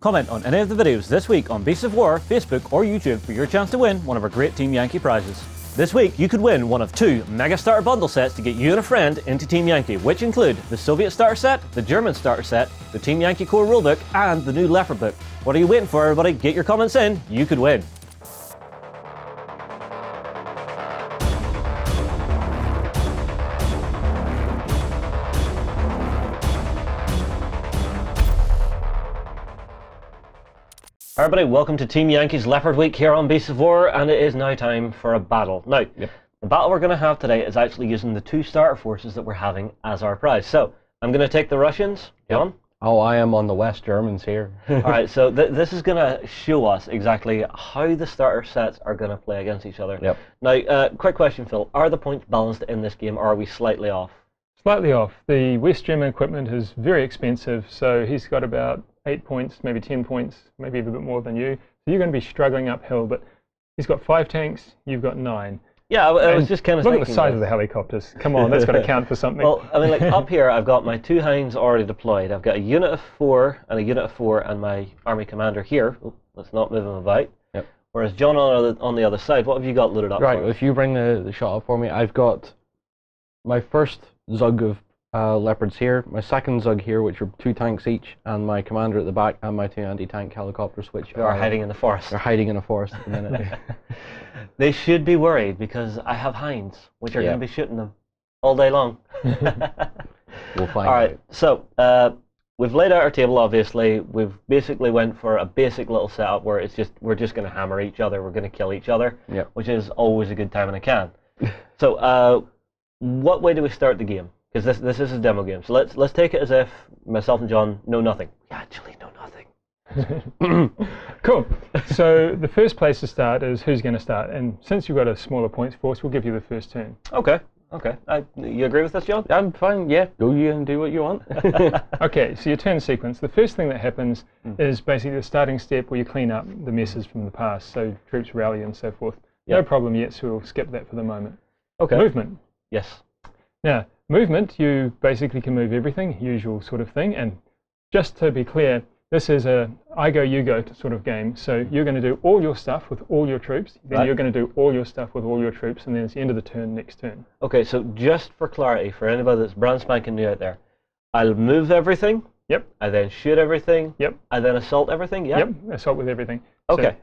Comment on any of the videos this week on Beasts of War, Facebook or YouTube for your chance to win one of our great Team Yankee prizes. This week you could win one of 2 Mega Starter Bundle sets to get you and a friend into Team Yankee, which include the Soviet Starter Set, the German Starter Set, the Team Yankee Core Rulebook and the new Leopard Book. What are you waiting for, everybody? Get your comments in, you could win. Hi everybody, welcome to Team Yankee's Leopard Week here on Beasts of War, and it is now time for a battle. Now, the battle we're going to have today is actually using the 2 starter forces that we're having as our prize. So, I'm going to take the Russians. John? Oh, I am on the West Germans here. Alright, so this is going to show us exactly how the starter sets are going to play against each other. Yep. Now, quick question, Phil. Are the points balanced in this game, or are we slightly off? Slightly off. The West German equipment is very expensive, so he's got about 8 points, maybe 10 points, maybe a little bit more than you. So you're going to be struggling uphill, but he's got 5 tanks, you've got 9. Yeah, I was just kind of thinking... Look at the size of the helicopters. Come on, that's got to count for something. Well, I mean, like, up here I've got my 2 Hinds already deployed. I've got a unit of 4 and a unit of 4 and my army commander here. Oh, let's not move him about. Yep. Whereas John on the other side, what have you got loaded up Right, for? if you bring the shot up for me, I've got my first Zug of Leopards here, my second Zug here, which are 2 tanks each, and my commander at the back, and my 2 anti-tank helicopters, which are hiding in the forest. They're hiding in a forest at the minute. They should be worried because I have Hinds, which are going to be shooting them all day long. We'll find out. Alright, so we've laid out our table, obviously. We've basically went for a basic little setup where we're just going to hammer each other, we're going to kill each other, which is always a good time in a can. So what way do we start the game? Because this is a demo game, so let's take it as if myself and John know nothing. We actually know nothing. Cool. So the first place to start is who's going to start, and since you've got a smaller points force, we'll give you the first turn. Okay. You agree with this, John? I'm fine, yeah. Go you and do what you want. Okay, so your turn sequence. The first thing that happens is basically the starting step where you clean up the messes from the past, so troops rally and so forth. No problem yet, so we'll skip that for the moment. Okay. Movement. Yes. Now, movement, you basically can move everything, usual sort of thing, and just to be clear, this is a I go, you go sort of game, so you're going to do all your stuff with all your troops, then you're going to do all your stuff with all your troops, and then it's the end of the turn next turn. Okay, so just for clarity, for anybody that's brand spanking new out there, I'll move everything, I then shoot everything, I then assault everything, Yep, assault with everything. Okay.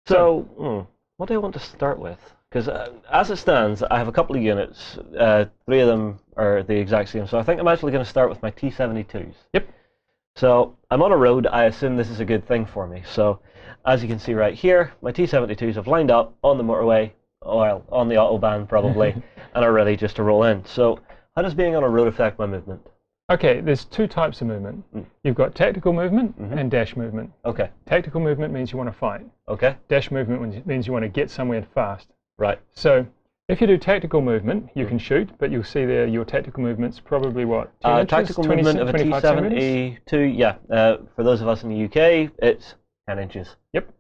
So, what do I want to start with? Because as it stands, I have a couple of units. 3 of them are the exact same. So I think I'm actually going to start with my T-72s. Yep. So I'm on a road. I assume this is a good thing for me. So as you can see right here, my T-72s have lined up on the motorway, well, on the autobahn probably, and are ready just to roll in. So how does being on a road affect my movement? Okay, there's 2 types of movement. You've got tactical movement and dash movement. Okay. Tactical movement means you want to fight. Okay. Dash movement means you want to get somewhere fast. Right. So if you do tactical movement, you can shoot, but you'll see there your tactical movement's probably what? 10 inches, tactical movement of a T-72, for those of us in the UK, it's 10 inches. Yep.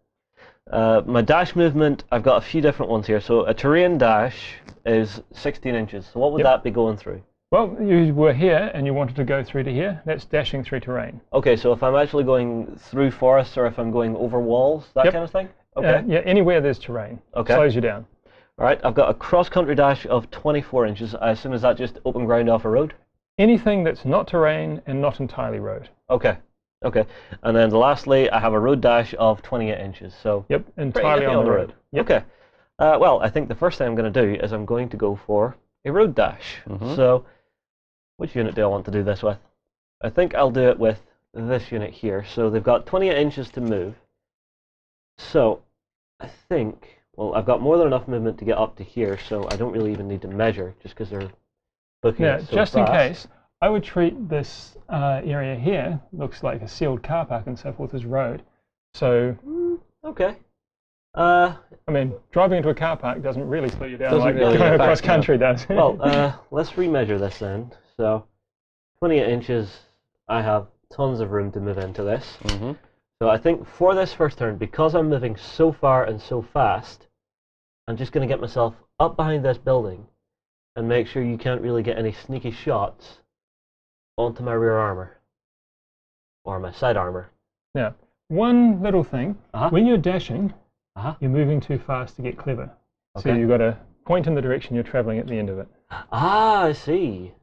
My dash movement, I've got a few different ones here. So a terrain dash is 16 inches. So what would that be going through? Well, you were here and you wanted to go through to here. That's dashing through terrain. Okay, so if I'm actually going through forests or if I'm going over walls, that kind of thing? Okay. Yeah, anywhere there's terrain. Slows you down. All right, I've got a cross-country dash of 24 inches. I assume is that just open ground off a road? Anything that's not terrain and not entirely road. Okay. And then lastly, I have a road dash of 28 inches. So entirely on the road. Okay. Well, I think the first thing I'm going to do is I'm going to go for a road dash. So which unit do I want to do this with? I think I'll do it with this unit here. So they've got 28 inches to move. So I think... Well, I've got more than enough movement to get up to here, so I don't really even need to measure, just because they're booking it so just fast. In case, I would treat this area here, looks like a sealed car park and so forth, as road. So, okay. I mean, driving into a car park doesn't really slow you down like going across country does. Well, let's remeasure this then. So, 28 inches, I have tons of room to move into this. So I think for this first turn, because I'm moving so far and so fast, I'm just going to get myself up behind this building and make sure you can't really get any sneaky shots onto my rear armor. Or my side armor. Now, one little thing, when you're dashing, you're moving too fast to get clever. So you've got to point in the direction you're traveling at the end of it. Ah, I see.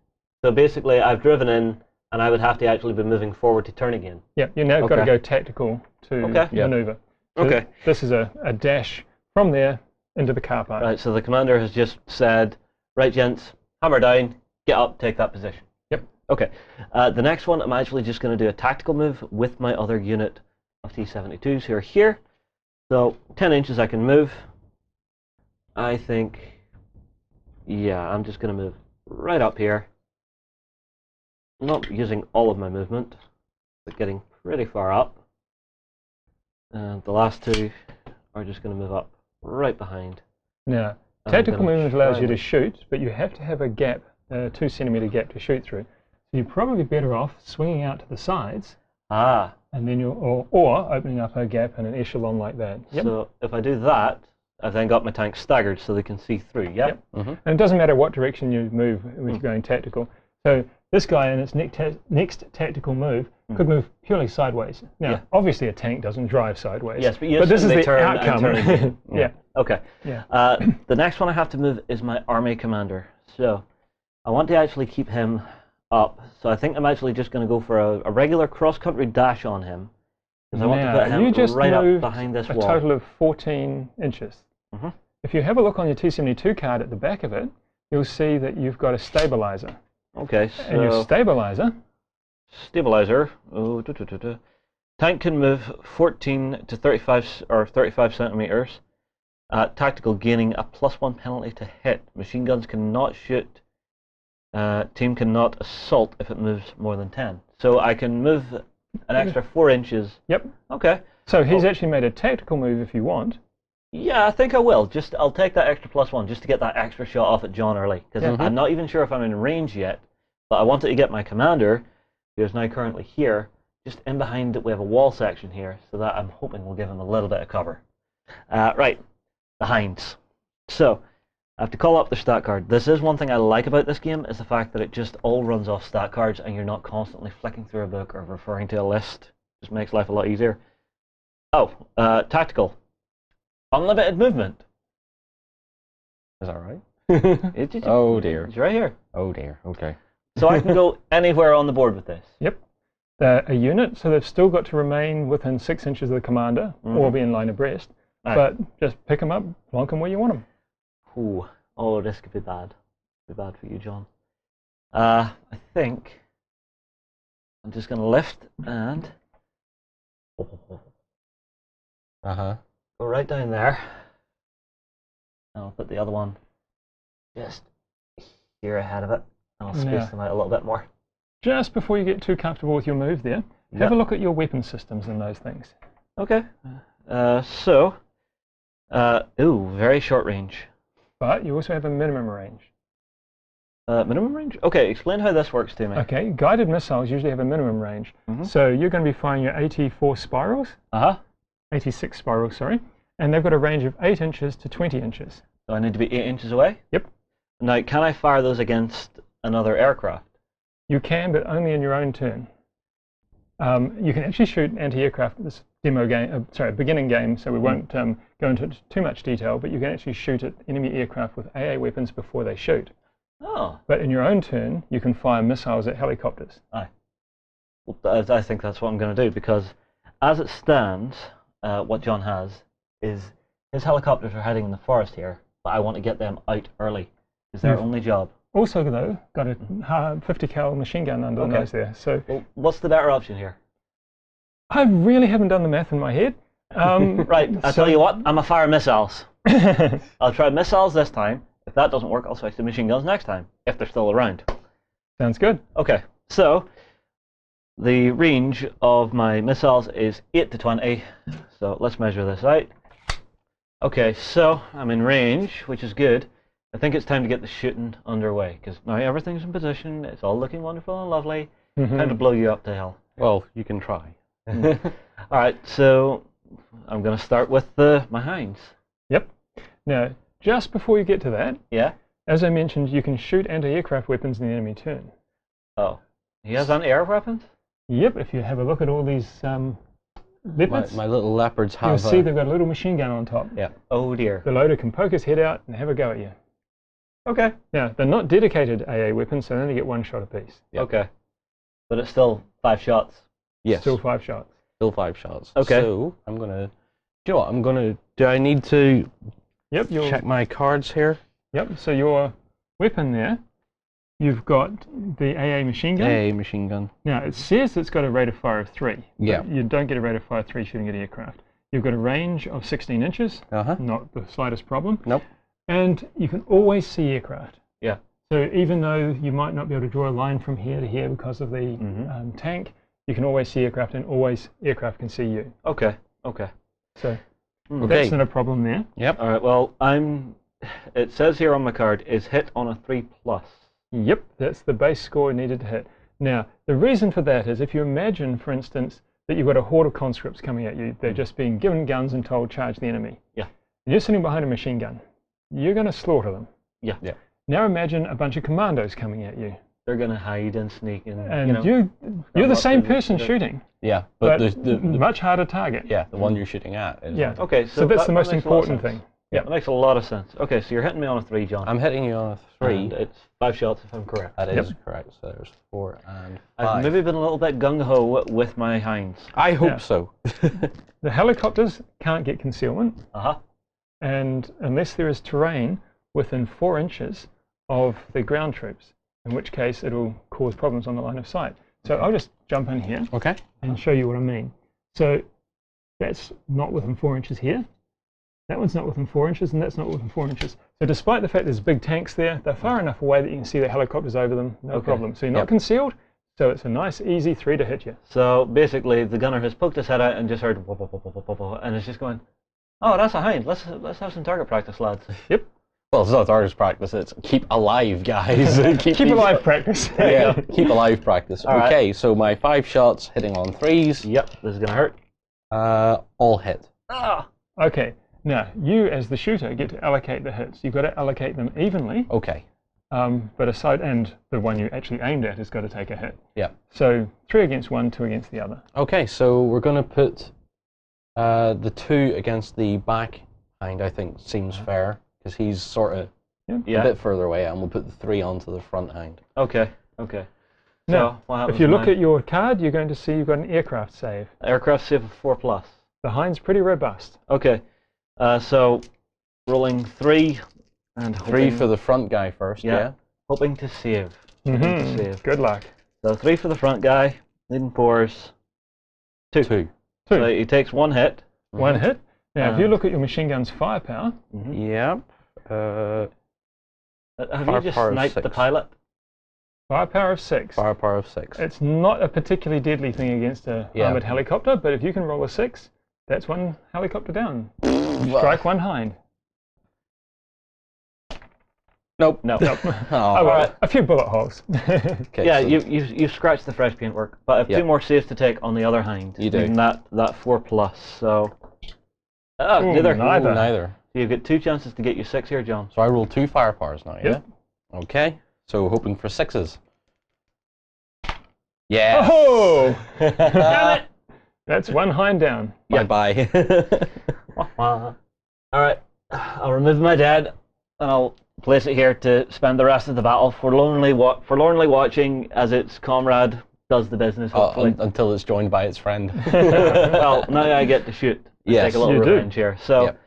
So basically, I've driven in, and I would have to actually be moving forward to turn again. Yeah, you've now got to go tactical to maneuver. So this is a dash from there into the car park. Right, so the commander has just said, right, gents, hammer down, get up, take that position. Yep. Okay. The next one, I'm actually just going to do a tactical move with my other unit of T-72s who are here. So 10 inches I can move. I think, yeah, I'm just going to move right up here. Not using all of my movement, but getting pretty far up. And the last two are just going to move up right behind. Now, tactical movement allows you to shoot, but you have to have a gap, a 2 centimeter gap to shoot through. So you're probably better off swinging out to the sides. And then or opening up a gap in an echelon like that. Yep. So if I do that, I've then got my tanks staggered so they can see through. Yep. And it doesn't matter what direction you move when you're going tactical. So this guy in its next tactical move could move purely sideways. Now, obviously a tank doesn't drive sideways. Yes, but this is the outcome. Okay. The next one I have to move is my army commander. So I want to actually keep him up. So I think I'm actually just going to go for a regular cross-country dash on him. Because I want to put him right up behind this wall. A total of 14 inches. If you have a look on your T-72 card at the back of it, you'll see that you've got a stabilizer. Okay, so... And your stabilizer... Tank can move 14 to 35 centimeters. Tactical gaining a +1 penalty to hit. Machine guns cannot shoot. Team cannot assault if it moves more than 10. So I can move an extra 4 inches. Yep. Okay. So he's actually made a tactical move if you want. Yeah, I think I will. I'll take that extra +1 just to get that extra shot off at John early. Because I'm not even sure if I'm in range yet. But I wanted to get my commander, who is now currently here, just in behind it. We have a wall section here, so that I'm hoping will give him a little bit of cover. Right, the Hinds. So I have to call up the stat card. This is one thing I like about this game, is the fact that it just all runs off stat cards and you're not constantly flicking through a book or referring to a list. Just makes life a lot easier. Tactical. Unlimited movement. Is that right? Oh dear. It's right here. Oh dear, okay. So I can go anywhere on the board with this. Yep. They're a unit, so they've still got to remain within 6 inches of the commander or be in line abreast. But just pick them up, plonk them where you want them. Ooh. Oh, this could be bad. Be bad for you, John. I think I'm just going to lift and go right down there. And I'll put the other one just here ahead of it. And I'll space them out a little bit more. Just before you get too comfortable with your move there, have a look at your weapon systems and those things. Okay. Very short range. But you also have a minimum range. Minimum range? Okay, explain how this works to me. Okay, guided missiles usually have a minimum range. So you're going to be firing your 84 spirals. 86 spirals, sorry. And they've got a range of 8 inches to 20 inches. So I need to be 8 inches away? Yep. Now, can I fire those against another aircraft? You can, but only in your own turn. You can actually shoot anti-aircraft. This demo game, beginning game, so we won't go into too much detail, but you can actually shoot at enemy aircraft with AA weapons before they shoot. Oh. But in your own turn, you can fire missiles at helicopters. Aye. Well, I think that's what I'm going to do, because as it stands, what John has is his helicopters are heading in the forest here, but I want to get them out early. It's their only job. Also, though, got a 50 cal machine gun under the nose there. So, well, what's the better option here? I really haven't done the math in my head. Right, I'll tell you what, I'm a fire missiles. I'll try missiles this time. If that doesn't work, I'll switch to machine guns next time, if they're still around. Sounds good. Okay, so the range of my missiles is 8 to 20. So let's measure this out. Okay, so I'm in range, which is good. I think it's time to get the shooting underway, because now everything's in position, it's all looking wonderful and lovely. Time to blow you up to hell. Well, you can try. Alright, so I'm going to start with my Hinds. Yep. Now, just before you get to that, as I mentioned, you can shoot anti-aircraft weapons in the enemy turn. Oh, he has anti-air weapons? Yep, if you have a look at all these Leopards, my little leopards you'll have. see they've got a little machine gun on top. Yeah. Oh dear. The loader can poke his head out and have a go at you. Okay. Now, they're not dedicated AA weapons, so they only get 1 shot apiece. Yep. Okay. But it's still 5 shots. Yes. Still 5 shots. Still 5 shots. Okay. So I'm gonna. Do you know what? I'm gonna. Do I need to Yep. check my cards here? Yep. So your weapon there, you've got the AA machine gun. AA machine gun. Now, it says it's got a rate of fire of 3. Yeah. But you don't get a rate of fire of 3 shooting at aircraft. You've got a range of 16 inches. Not the slightest problem. Nope. And you can always see aircraft. Yeah. So even though you might not be able to draw a line from here to here because of the tank, you can always see aircraft, and always aircraft can see you. Okay. Okay. So Okay. that's not a problem there. Yep. All right. Well, it says here on my card is hit on a 3+. Yep, that's the base score needed to hit. Now, the reason for that is if you imagine, for instance, that you've got a horde of conscripts coming at you, they're just being given guns and told charge the enemy. Yeah. And you're sitting behind a machine gun. You're going to slaughter them. Yeah. Yeah. Now imagine a bunch of commandos coming at you. They're gonna hide and sneak and And you know. you're the not same doing person it. shooting, Yeah. but the much harder target. yeah, the one you're shooting at is. Yeah. Okay. So that's the most makes a lot of important sense. thing. Yeah, that makes a lot of sense. Okay, so you're hitting me on a 3, John. I'm hitting you on a 3. And it's 5 shots if I'm correct. That is correct. So there's 4 and 5. I've maybe been a little bit gung-ho with my hinds. I hope Yeah. so. The helicopters can't get concealment, Uh-huh. and unless there is terrain within 4 inches of the ground troops, in which case it'll cause problems on the line of sight. So I'll just jump in here Okay. and show you what I mean. So that's not within 4 inches here. That one's not within 4 inches, and that's not within 4 inches. So despite the fact there's big tanks there, they're far enough away that you can see the helicopters over them, no Okay. problem. So you're not Yep. concealed, so it's a nice, easy 3 to hit you. So basically, the gunner has poked his head out and just heard whoop, whoop, whoop, whoop, whoop, whoop, and it's just going, oh, that's a hind. Let's have some target practice, lads. Yep. Well, it's not target practice. It's keep alive, guys. Keep alive practice. Yeah, keep alive practice. All right. Okay, so my 5 shots hitting on 3s. Yep, this is gonna hurt. All hit. Ah. Okay. Now, you as the shooter get to allocate the hits. You've got to allocate them evenly, Okay. but aside, and the one you actually aimed at has got to take a hit. Yeah. So 3 against 1, 2 against the other. Okay, so we're going to put the 2 against the back hind, I think seems fair, because he's sort of a Yeah. bit further away, and we'll put the 3 onto the front hind. Okay. Okay. Now, what happens if you look now? at your card, you're going to see you've got an aircraft save. Aircraft save of 4+. The hind's pretty robust. Okay. So rolling 3 and 3 hoping, for the front guy first, yeah? hoping to save. Hoping to save. Good luck. So 3 for the front guy, leading 4s. 2. 2. So he takes 1 hit. 1 hit. Now, if you And- look at your machine gun's firepower, Yep. Have you Firepower just of sniped the 6. pilot? firepower of 6. Firepower of 6. It's not a particularly deadly thing against a Yeah. armored helicopter, but if you can roll a 6, that's 1 helicopter down. Strike 1 hind. Nope. No. Nope. Oh, Oh, well, a few bullet holes. okay, Yeah, so you've scratched the fresh paintwork, but I have Yep. 2 more saves to take on the other hind. You do. Leaving that 4+. So Ooh, neither. neither. Ooh, neither. You've got 2 chances to get you 6 here, John. So I roll 2 firepowers now, Yep. yeah? Okay, so hoping for 6s. Yeah. Oh! Damn it! That's 1 hind down. Bye-bye. All right, I'll remove my dad, and I'll place it here to spend the rest of the battle forlornly watching as its comrade does the business. Hopefully. Until it's joined by its friend. Well, now I get to shoot. And Yes, take a little you do. revenge here. So Yep.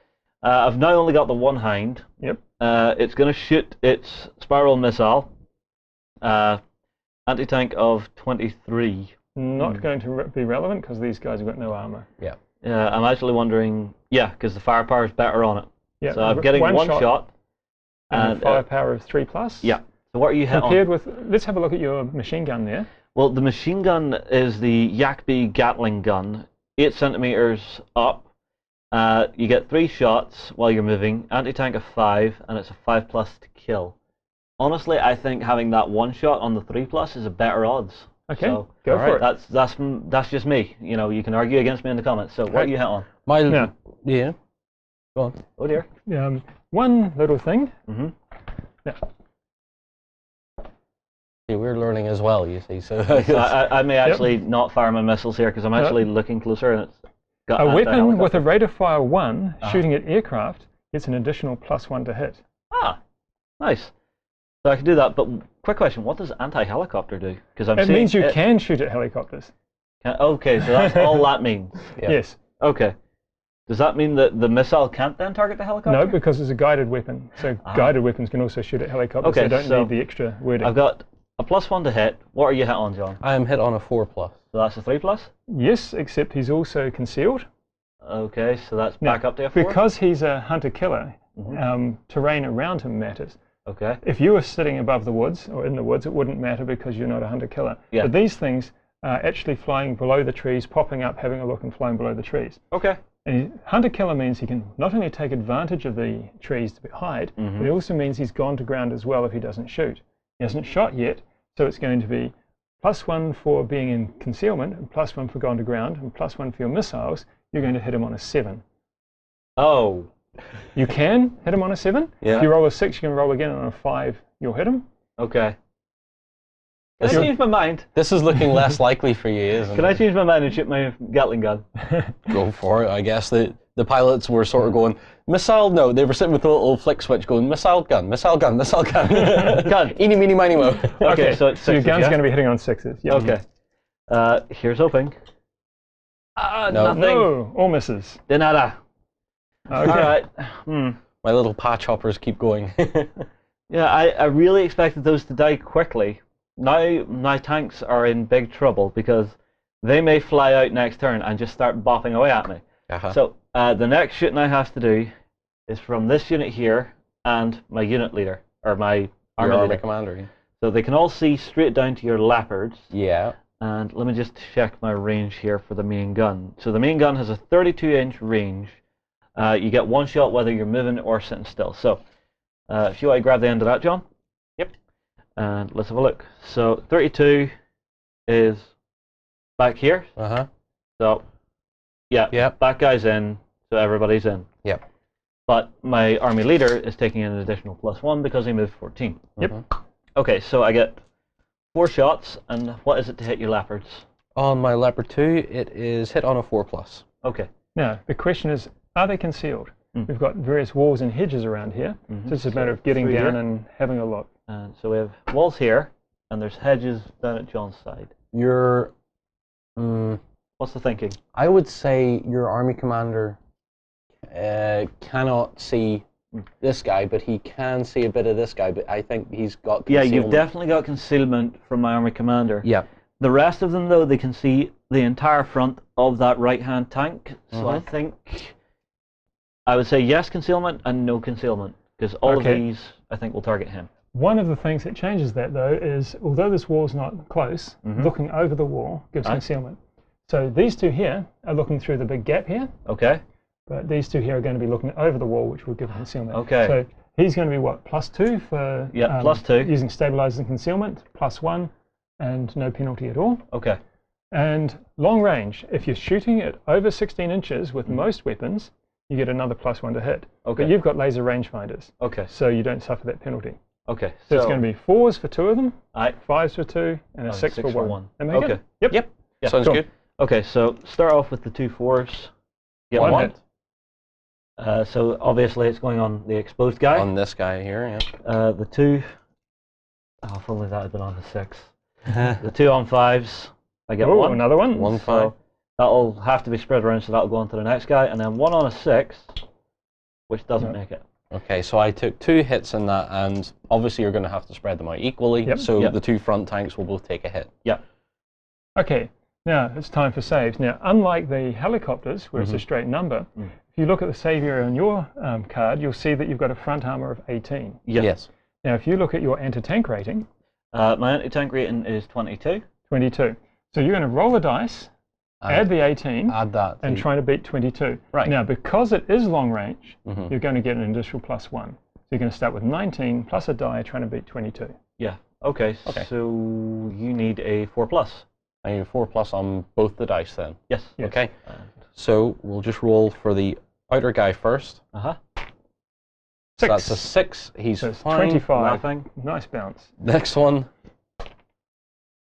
I've now only got the 1 hind. Yep. It's going to shoot its spiral missile. Anti-tank of 23. Not going to be relevant because these guys have got no armor. I'm actually wondering, because the firepower is better on it. Yeah, So I'm getting 1 shot. and firepower of 3+. Yeah. So what are you hit on? Compared with, let's have a look at your machine gun there. Well, the machine gun is the Yakby Gatling gun, 8 centimeters up. You get 3 shots while you're moving, anti-tank of 5, and it's a 5+ to kill. Honestly, I think having that 1 shot on the 3+ is a better odds. Okay, So, go for it. That's just me. You know, you can argue against me in the comments. So what are you hit on? Yeah. Yeah. Go on. Oh dear. One little thing. Mm-hmm. See, we're learning as well, you see. So I may actually not fire my missiles here because I'm actually looking closer, and it's got A weapon anti-helicopter. with a rate of fire 1 shooting at aircraft gets an additional +1 to hit. Ah, nice. So I can do that, but quick question, what does anti-helicopter do? Because It means you can shoot at helicopters. Okay, so that's all that means. Yeah. Yes. Okay. Does that mean that the missile can't then target the helicopter? No, because it's a guided weapon. So guided weapons can also shoot at helicopters. Okay, They don't so need the extra wording. I've got a +1 to hit. What are you hit on, John? I am hit on a 4+. So that's a 3+? Yes, except he's also concealed. Okay, so that's Now, back up to a 4? because he's a hunter-killer, terrain around him matters. Okay. If you were sitting above the woods or in the woods, it wouldn't matter because you're not a hunter-killer. Yeah. But these things are actually flying below the trees, popping up, having a look, and flying below the trees. Okay. And hunter-killer means he can not only take advantage of the trees to hide, but it also means he's gone to ground as well if he doesn't shoot. He hasn't shot yet, so it's going to be +1 for being in concealment, and +1 for gone to ground, and +1 for your missiles. You're going to hit him on a 7. Oh. You can hit him on a 7. Yeah. If you roll a 6, you can roll again, and on a 5, you'll hit him. Okay. Can I change my mind? This is looking less likely for you, isn't Can it? I change my mind and shoot my Gatling gun? Go for it, I guess. The pilots were sort of going, missile, no, they were sitting with a little flick switch going, missile gun, missile gun, missile gun. Gun. Eeny, meeny, miny, mo. Okay, so it's So your 6s, gun's yeah? going to be hitting on 6s. Yeah. Okay. Here's hoping. No. Nothing. No, all misses. De nada. Okay. All right. My little patch hoppers keep going. Yeah, I really expected those to die quickly. Now my tanks are in big trouble because they may fly out next turn and just start bopping away at me. So the next shooting I have to do is from this unit here and my unit leader, or my Your army army leader. commander. So they can all see straight down to your Leopards. Yeah. And let me just check my range here for the main gun. So the main gun has a 32-inch range. You get one shot whether you're moving or sitting still. So if you want to grab the end of that, John. Yep. And let's have a look. So 32 is back here. So yeah, Yep. back guy's in, so everybody's in. Yep. But my army leader is taking an additional +1 because he moved 14. Yep. Okay, so I get 4 shots, and what is it to hit your Leopards? On my Leopard 2, it is hit on a 4+. Okay. Now, the question is, are they concealed? We've got various walls and hedges around here, so it's a matter of getting through down here. and having a look. And so we have walls here, and there's hedges down at John's side. Your, What's the thinking? I would say your army commander cannot see this guy, but he can see a bit of this guy, but I think he's got Yeah, concealment. you've definitely got concealment from my army commander. Yeah. The rest of them, though, they can see the entire front of that right-hand tank. So I think I would say yes concealment and no concealment, because all of these, I think, will target him. One of the things that changes that, though, is although this wall's not close, looking over the wall gives concealment. So these two here are looking through the big gap here, Okay. but these two here are going to be looking over the wall, which will give concealment. Okay. So he's going to be, what, +2 for +2. using stabilizers and concealment, +1, and no penalty at all. Okay. And long range, if you're shooting at over 16 inches with most weapons, you get another +1 to hit. Okay. But you've got laser rangefinders, Okay. so you don't suffer that penalty. Okay. So it's going to be 4s for 2 of them, Aye. 5s for 2, and a 6 for 1. That make Okay. it? Yep. Yep. Yeah, Sounds cool. good. Okay, so start off with the 2 4s. Get One one. hit. So obviously it's going on the exposed guy. On this guy here, yeah. The 2. Oh, if only that had been on the 6. The 2 on 5s. I get Oh, 1. another one. 1 5. So that'll have to be spread around, so that'll go on to the next guy, and then 1 on a 6, which doesn't make it. Okay, so I took 2 hits in that, and obviously you're going to have to spread them out equally, Yep. so Yep. the 2 front tanks will both take a hit. Yeah. Okay, now it's time for saves. Now, unlike the helicopters, where it's a straight number, if you look at the save area on your card, you'll see that you've got a front armor of 18. Yeah. Yes. Now, if you look at your anti-tank rating, My anti-tank rating is 22. 22. So you're going to roll a dice, add the 18, Add that. and try to beat 22. Right. Now, because it is long range, you're going to get an additional +1. So you're going to start with 19 plus a die trying to beat 22. Yeah. Okay. Okay. So you need a 4+. I need a 4+ on both the dice then. Yes. Yes. Okay. So we'll just roll for the outer guy first. Uh-huh. So 6. that's a 6. He's So it's fine. 25. Laughing. Nice bounce. Next one.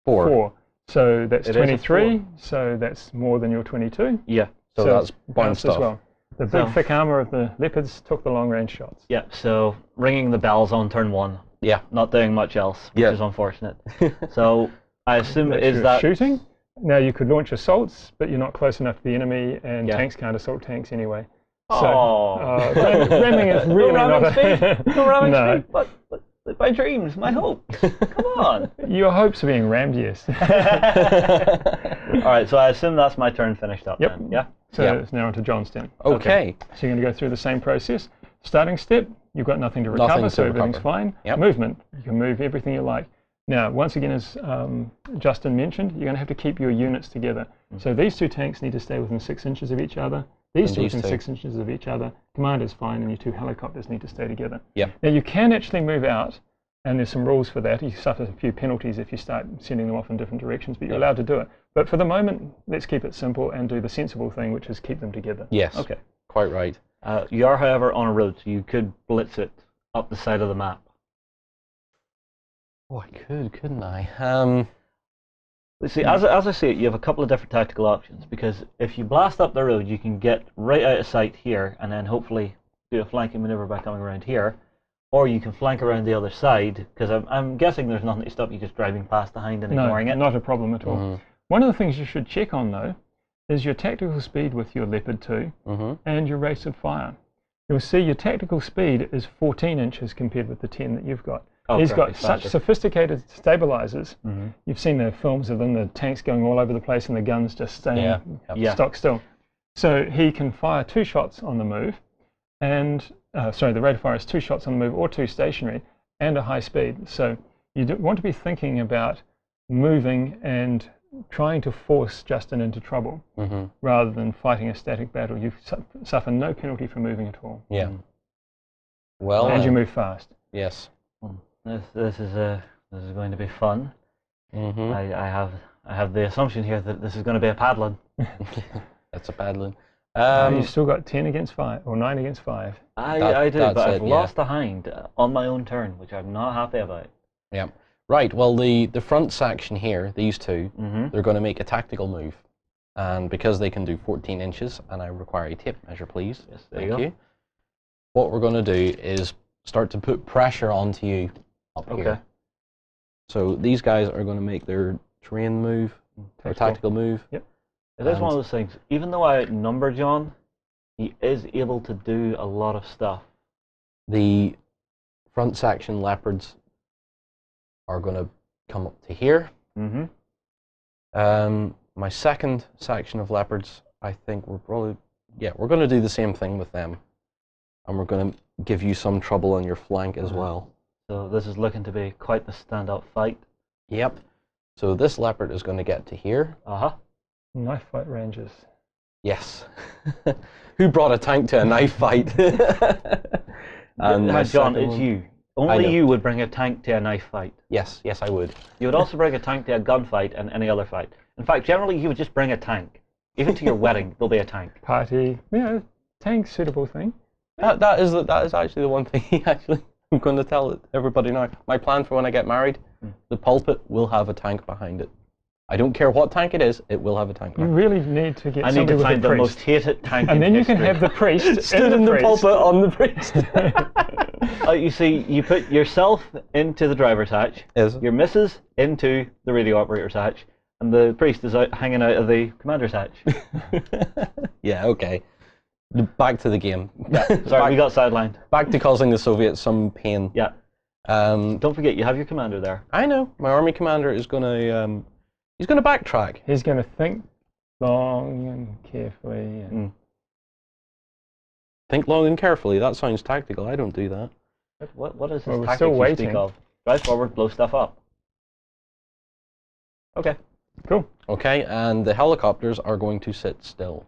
4. 4. So that's It is a 23. 4. So that's more than your 22. Yeah. So that's bound as stuff. well. The big thick armor of the leopards took the long range shots. Yeah, so ringing the bells on turn 1. Yeah. Not doing much else, which is unfortunate. So I assume That's that shooting. Now you could launch assaults, but you're not close enough to the enemy, and Yeah. tanks can't assault tanks anyway. Oh. Ramming is really not a... No ramming No. speed. But my dreams, my hopes. Come on. Your hopes are being rammed, yes. All right, so I assume that's my turn finished up Yep. then. Yeah. So Yep. it's now onto John's turn. Okay. So you're going to go through the same process. Starting step, you've got nothing to recover, Nothing to so everything's recover. fine. Yep. Movement, you can move everything you like. Now, once again, as Justin mentioned, you're going to have to keep your units together. So these two tanks need to stay within 6 inches of each other. These And two these within two. 6 inches of each other. Commander's fine, and your two helicopters need to stay together. Yep. Now, you can actually move out, and there's some rules for that. You suffer a few penalties if you start sending them off in different directions, but you're allowed to do it. But for the moment, let's keep it simple and do the sensible thing, which is keep them together. Yes. Okay. Quite right. You are, however, on a road, so you could blitz it up the side of the map. Oh, I could, couldn't I? See, as I say it, you have a couple of different tactical options, because if you blast up the road, you can get right out of sight here, and then hopefully do a flanking maneuver by coming around here, or you can flank around the other side, because I'm guessing there's nothing to stop you just driving past behind and ignoring it. No, not a problem at all. One of the things you should check on, though, is your tactical speed with your Leopard 2 and your rate of fire. You'll see your tactical speed is 14 inches compared with the 10 that you've got. Oh, He's got faster. such sophisticated stabilizers. You've seen the films of them, the tanks going all over the place and the guns just staying stock still. So he can fire 2 shots on the move, and the rate of fire is 2 shots on the move or 2 stationary, and a high speed. So you want to be thinking about moving and trying to force Justin into trouble rather than fighting a static battle. You suffer no penalty for moving at all. Yeah. Well, And you move fast. yes. This is going to be fun. I have the assumption here that this is going to be a paddling. That's a bad one. You've still got 10 against 5, or 9 against 5. I do, but I've yeah. lost a hind on my own turn, which I'm not happy about. Yeah. Right, well, the front section here, these two, they're going to make a tactical move. And because they can do 14 inches, and I require a tape measure, please. Yes, there Thank you go. you. What we're going to do is start to put pressure onto you up here. So these guys are going to make their terrain move, or tactical move. Yep. It is one of those things, even though I outnumber John, he is able to do a lot of stuff. The front section leopards are going to come up to here. My second section of leopards, I think we're going to do the same thing with them. And we're going to give you some trouble on your flank as well. So this is looking to be quite the standout fight. Yep. So this leopard is going to get to here. Knife fight ranges. Yes. Who brought a tank to a knife fight? And my John, second it's one- you. I Only know. you would bring a tank to a knife fight. Yes, I would. You would also bring a tank to a gunfight and any other fight. In fact, generally you would just bring a tank. Even to your wedding, there'll be a tank. Party, tank suitable thing. That is actually the one thing I'm going to tell everybody now. My plan for when I get married, the pulpit will have a tank behind it. I don't care what tank it is, it will have a tank You behind it. really need to get I need somebody to with find a the priest. most hated tank And in then you can history. have the priest Stood in the priest. pulpit on the priest. You see, you put yourself into the driver's hatch, Yes. your missus into the radio operator's hatch, and the priest is hanging out of the commander's hatch. Yeah, okay. Back to the game. Sorry, we got sidelined. Back to causing the Soviets some pain. Yeah. Don't forget, you have your commander there. I know. My army commander is going to he's going to backtrack. He's going to think long and carefully. And Think long and carefully. That sounds tactical. I don't do that. What is this Well, we're tactic still you waiting. speak of? Drive forward, blow stuff up. Okay. Cool. Okay, and the helicopters are going to sit still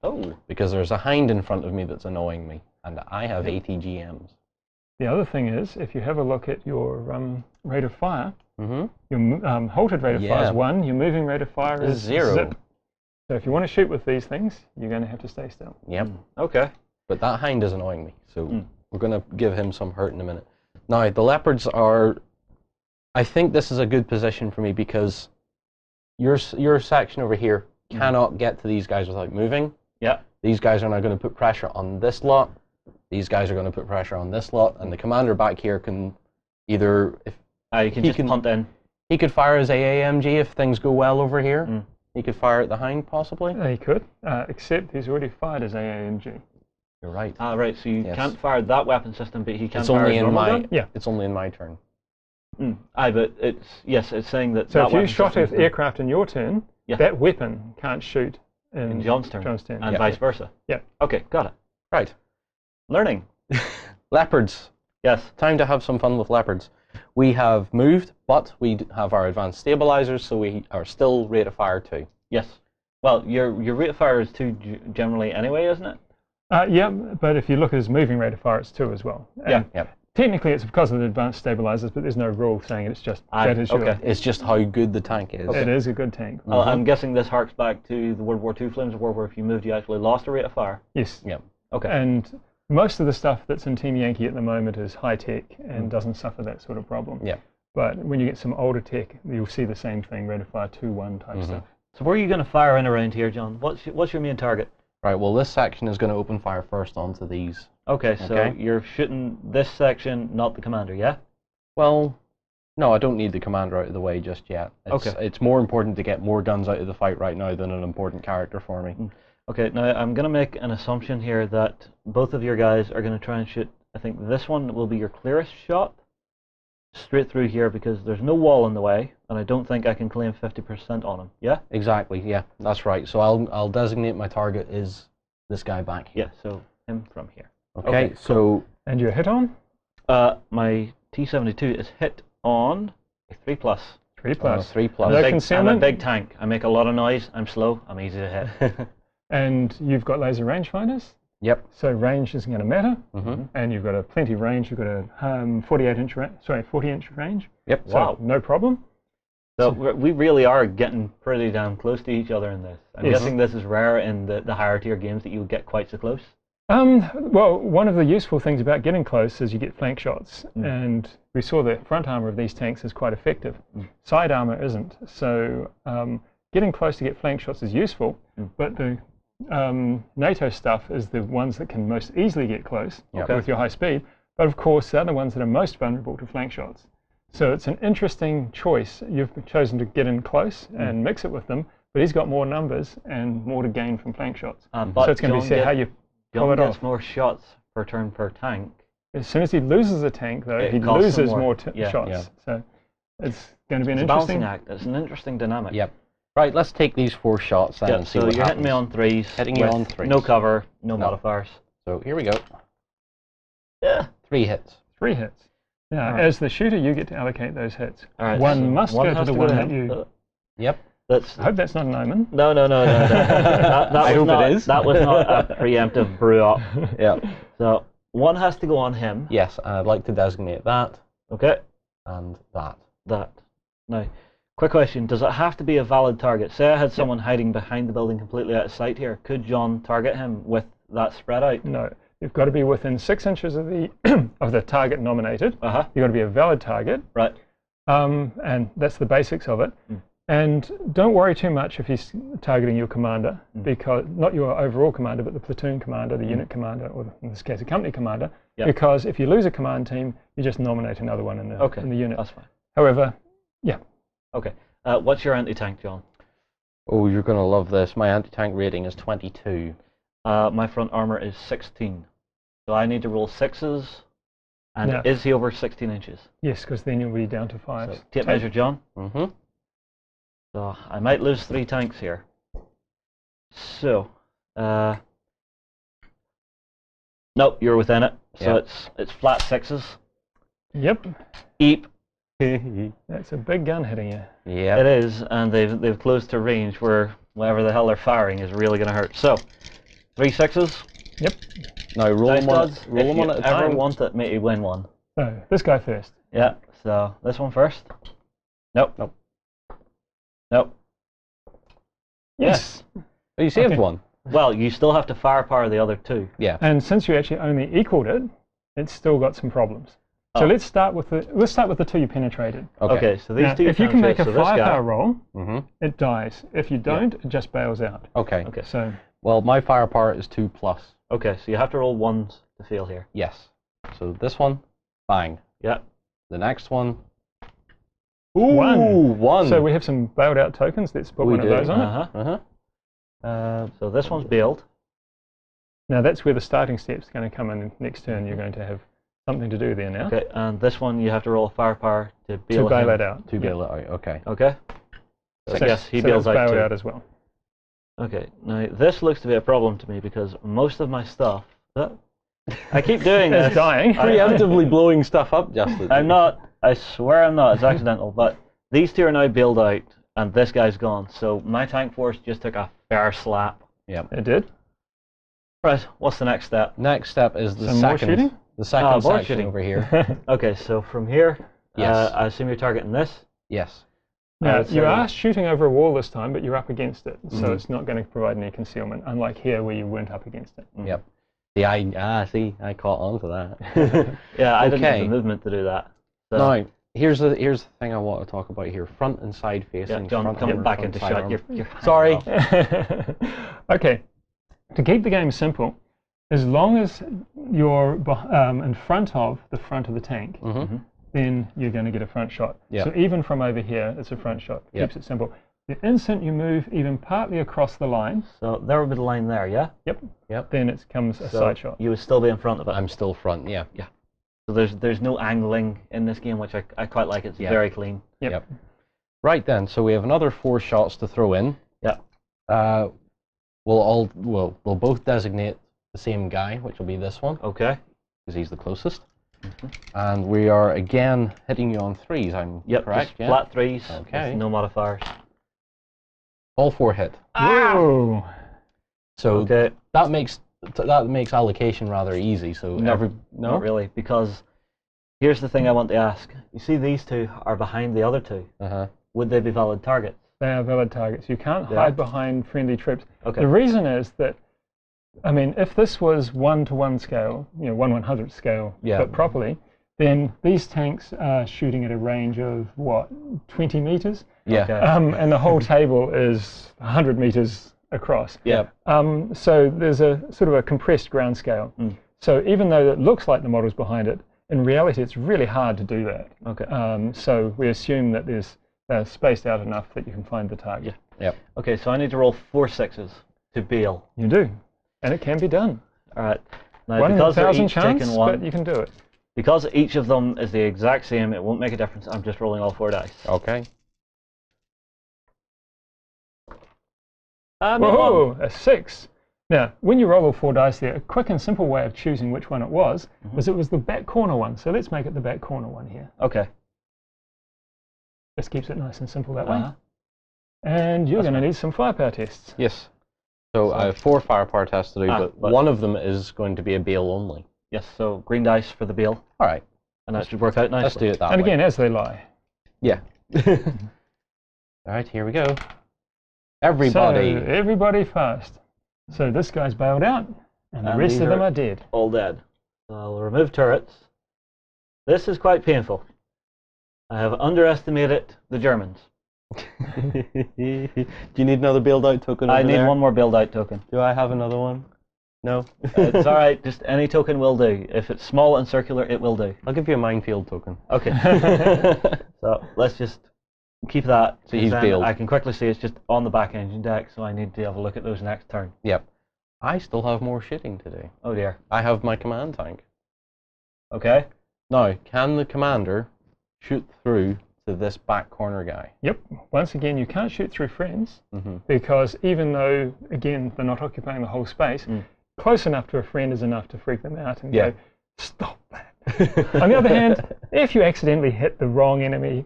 Oh. because there's a hind in front of me that's annoying me, and I have ATGMs. The other thing is, if you have a look at your rate of fire, Mm-hmm. your halted rate of fire Yeah. is 1, your moving rate of fire is 0. zip. So if you want to shoot with these things, you're going to have to stay still. Yep. Okay. But that hind is annoying me, so we're going to give him some hurt in a minute. Now, the leopards are... I think this is a good position for me because your section over here cannot get to these guys without moving. Yeah. These guys are now going to put pressure on this lot. These guys are going to put pressure on this lot, and the commander back here can either You can just punt in. He could fire his AAMG if things go well over here. He could fire at the hind possibly. He could, except he's already fired his AAMG. You're right. Right. So you can't fire that weapon system, but he can It's fire only his in normal my gun? Yeah. It's only in my turn. But it's saying that. So that if you weapon shot system at is aircraft in your turn, that weapon can't shoot in John's turn, and vice versa. Yeah. Okay, got it. Right. Learning. Leopards. Yes. Time to have some fun with leopards. We have moved, but we have our advanced stabilizers, so we are still rate of fire 2. Yes. Well, your rate of fire is 2 generally anyway, isn't it? Yeah, but if you look at his moving rate of fire, it's 2 as well. And technically, it's because of the advanced stabilizers, but there's no rule saying it's just that is your. It's just how good the tank is. It is a good tank. Well, I'm guessing this harks back to the World War II Flames of War, where if you moved, you actually lost a rate of fire. Yes. Yeah. Okay. And most of the stuff that's in Team Yankee at the moment is high tech and doesn't suffer that sort of problem. Yeah. But when you get some older tech, you'll see the same thing, rate of fire 2-1 type stuff. So where are you going to fire in around here, John? What's your main target? Right. Well, this section is going to open fire first onto these. Okay, so you're shooting this section, not the commander, yeah? Well, no, I don't need the commander out of the way just yet. It's more important to get more guns out of the fight right now than an important character for me. Okay, now I'm going to make an assumption here that both of your guys are going to try and shoot, I think this one will be your clearest shot, straight through here, because there's no wall in the way, and I don't think I can claim 50% on him, yeah? Exactly, yeah, that's right. So I'll designate my target is this guy back here. Yeah, so him from here. Okay, so... And you're hit on? My T-72 is hit on a 3+. 3+. 3+. I'm a big tank. I make a lot of noise. I'm slow. I'm easy to hit. And you've got laser rangefinders? Yep. So range isn't going to matter. And you've got plenty of range. You've got a 40-inch range. Yep. So wow. No problem. So we really are getting pretty damn close to each other in this. I'm guessing this is rare in the higher tier games that you would get quite so close. Well, one of the useful things about getting close is you get flank shots, and we saw the front armor of these tanks is quite effective. Side armor isn't, so getting close to get flank shots is useful, but the NATO stuff is the ones that can most easily get close with your high speed, but of course they're the ones that are most vulnerable to flank shots. So it's an interesting choice. You've chosen to get in close and mix it with them, but he's got more numbers and more to gain from flank shots. So it's going to be how you pull it off. Gets more shots per turn per tank. As soon as he loses a tank, though, he loses more shots. Yeah. So it's going to be an interesting interesting balancing act. It's an interesting dynamic. Yep. Right, let's take these 4 shots then and see so what you're happens. hitting me on 3s. Hitting you on 3s. No cover, no modifiers. So here we go. Yeah. 3 hits. 3 hits. Now, as the shooter, you get to allocate those hits. All right, one so must go to the one that you... Yep. I hope that's not an omen. No. I hope it is. That was not a preemptive brew up. Yeah. So one has to go on him. Yes, and I'd like to designate that. Okay. And that. That. Now, quick question. Does it have to be a valid target? Say I had someone hiding behind the building completely out of sight here. Could John target him with that spread out? No. You've got to be within 6 inches of the of the target nominated. Uh-huh. You've got to be a valid target. Right. And that's the basics of it. And don't worry too much if he's targeting your commander, because not your overall commander, but the platoon commander, the unit commander, or in this case, a company commander. Yep. Because if you lose a command team, you just nominate another one in the unit. That's fine. However, yeah. Okay. What's your anti-tank, John? Oh, you're going to love this. My anti-tank rating is 22. My front armor is 16. So I need to roll 6s. And is he over 16 inches? Yes, because then you'll be down to 5s. So, tape measure, John. Mm-hmm. So I might lose 3 tanks here. So, nope, you're within it. So it's flat 6s. Yep. Eep. That's a big gun hitting you. Yeah. It is, and they've closed to range where whatever the hell they're firing is really going to hurt. So, 3 6s. Yep. Now roll them on at a time. If you ever want it, make you win one. So this guy first. Yeah. So this one first. Nope. Yes. Oh, you saved one. Well, you still have to firepower the other 2. Yeah. And since you actually only equaled it, it's still got some problems. So let's start with the two you penetrated. Okay, so these Now, two. if you can make a so this guy- firepower roll, Mm-hmm. it dies. If you don't, it just bails out. Okay. Okay. So Well, my firepower is 2+. Okay, so you have to roll ones to fail here. Yes. So this one, bang. Yeah. The next one. Ooh, one. So we have some bailed out tokens. Let's put We one of do. those on it. Uh-huh. So this one's bailed. Now that's where the starting step's going to come in next turn. You're going to have something to do there now. Okay, and this one you have to roll firepower to To bail bail him. it out. To bail it out. Okay. Okay. So So, yes, he so bails that's out bailed too. out as well. Okay, now this looks to be a problem to me because most of my stuff. I keep doing It's this. dying. Preemptively blowing stuff up, Justin. I'm not. I swear I'm not. It's accidental. But these two are now bailed out, and this guy's gone. So my tank force just took a fair slap. Yep. It did. Right. What's the next step? Next step is the Some more second. shooting? The second more section shooting. over here. Okay, so from here, Yes. I assume you're targeting this. Yes. I Now, would you say- are shooting over a wall this time, but you're up against it, so Mhm. it's not going to provide any concealment, unlike here where you weren't up against it. Yep. See, I caught on to that. Yeah, I didn't have Okay. the movement to do that. So, Now, here's the thing I want to talk about here: front and side facing. yeah, John, front coming armor, back front into side shot. armor. You're Sorry. Okay, to keep the game simple, as long as you're in front of the tank, Mm-hmm. then you're going to get a front shot. Yep. So even from over here, it's a front shot. Yep. Keeps it simple. The instant you move even partly across the line, So there would be the line there, yeah. then it comes a So side shot. you would still be in front of it. I'm still front. Yeah. So there's no angling in this game, which I quite like. It's Yeah. very clean. Yep. Right then, so we have another 4 shots to throw in. Yeah. They'll both designate the same guy, which will be this one, Okay. because he's the closest. And we are again hitting you on 3s. I'm Yep. correct. Just Yeah. flat threes. Okay. With no modifiers. All 4 hit. Whoa! So Okay. that makes allocation rather easy. So No, Not really, because here's the thing I want to ask. You see, these two are behind the other two. Uh-huh. Would they be valid targets? They are valid targets. You can't Yeah. hide behind friendly troops. Okay. The reason is that, I mean, if this was 1-to-1 scale, 1/100th scale, Yeah. but properly, then these tanks are shooting at a range of, what, 20 meters? Yeah. Okay. And the whole table is 100 meters across. Yeah. So there's a sort of a compressed ground scale. Mm. So even though it looks like the model's behind it, in reality it's really hard to do that. Okay. So we assume that there's spaced out enough that you can find the target. Yep. Okay. So I need to roll 4 6s to bail. You do. And it can be done. All right. Now, One in because they're 1,000 each chance, taking but one, you can do it. because each of them is the exact same, it won't make a difference. I'm just rolling all 4 dice. Okay. Not Whoa, one. a 6. Now, when you roll all 4 dice there, a quick and simple way of choosing which one it was it was the back corner one. So let's make it the back corner one here. Okay. Just keeps it nice and simple that way. Uh-huh. And you're That's going to fine. need some firepower tests. Yes. So I have 4 firepower tests to do, but but- one of them is going to be a bail only. Yes. So green dice for the bail, All right. and that should work out nicely. Let's do it that And way. again, as they lie. Yeah. All right, here we go. Everybody. So, everybody fast. So this guy's bailed out, and the And rest these of them are- are dead. All dead. So I'll remove turrets. This is quite painful. I have underestimated the Germans. Do you need another build out token? I over need there? one more build out token. Do I have another one? No. It's all right. Just any token will do. If it's small and circular, it will do. I'll give you a minefield token. Okay. So let's just keep that. So he's 'cause then bailed. I can quickly see it's just on the back engine deck, so I need to have a look at those next turn. Yep. I still have more shitting to do. Oh dear. I have my command tank. Okay. Now, can the commander shoot through to this back corner guy? Yep. Once again, you can't shoot through friends, Mm-hmm. because even though, again, they're not occupying the whole space, close enough to a friend is enough to freak them out and Yeah. go, stop that. On the other hand, if you accidentally hit the wrong enemy,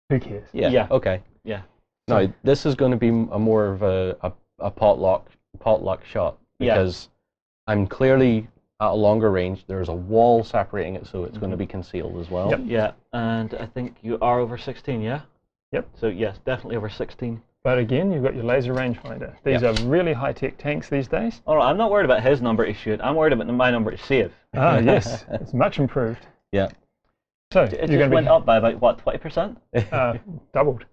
who cares? Yeah. Yeah. Okay. Yeah. Now, this is going to be a more of a potluck shot, Yeah. because I'm clearly at a longer range. There's a wall separating it, so it's going to be concealed as well. Yep. Yeah. And I think you are over 16, yeah? Yep. So yes, definitely over 16. But again, you've got your laser rangefinder. These Yep. are really high-tech tanks these days. All right, I'm not worried about his number to shoot. I'm worried about my number to save. Ah, yes. It's much improved. Yeah. So It you're just going went to up by about, what, 20%? be doubled.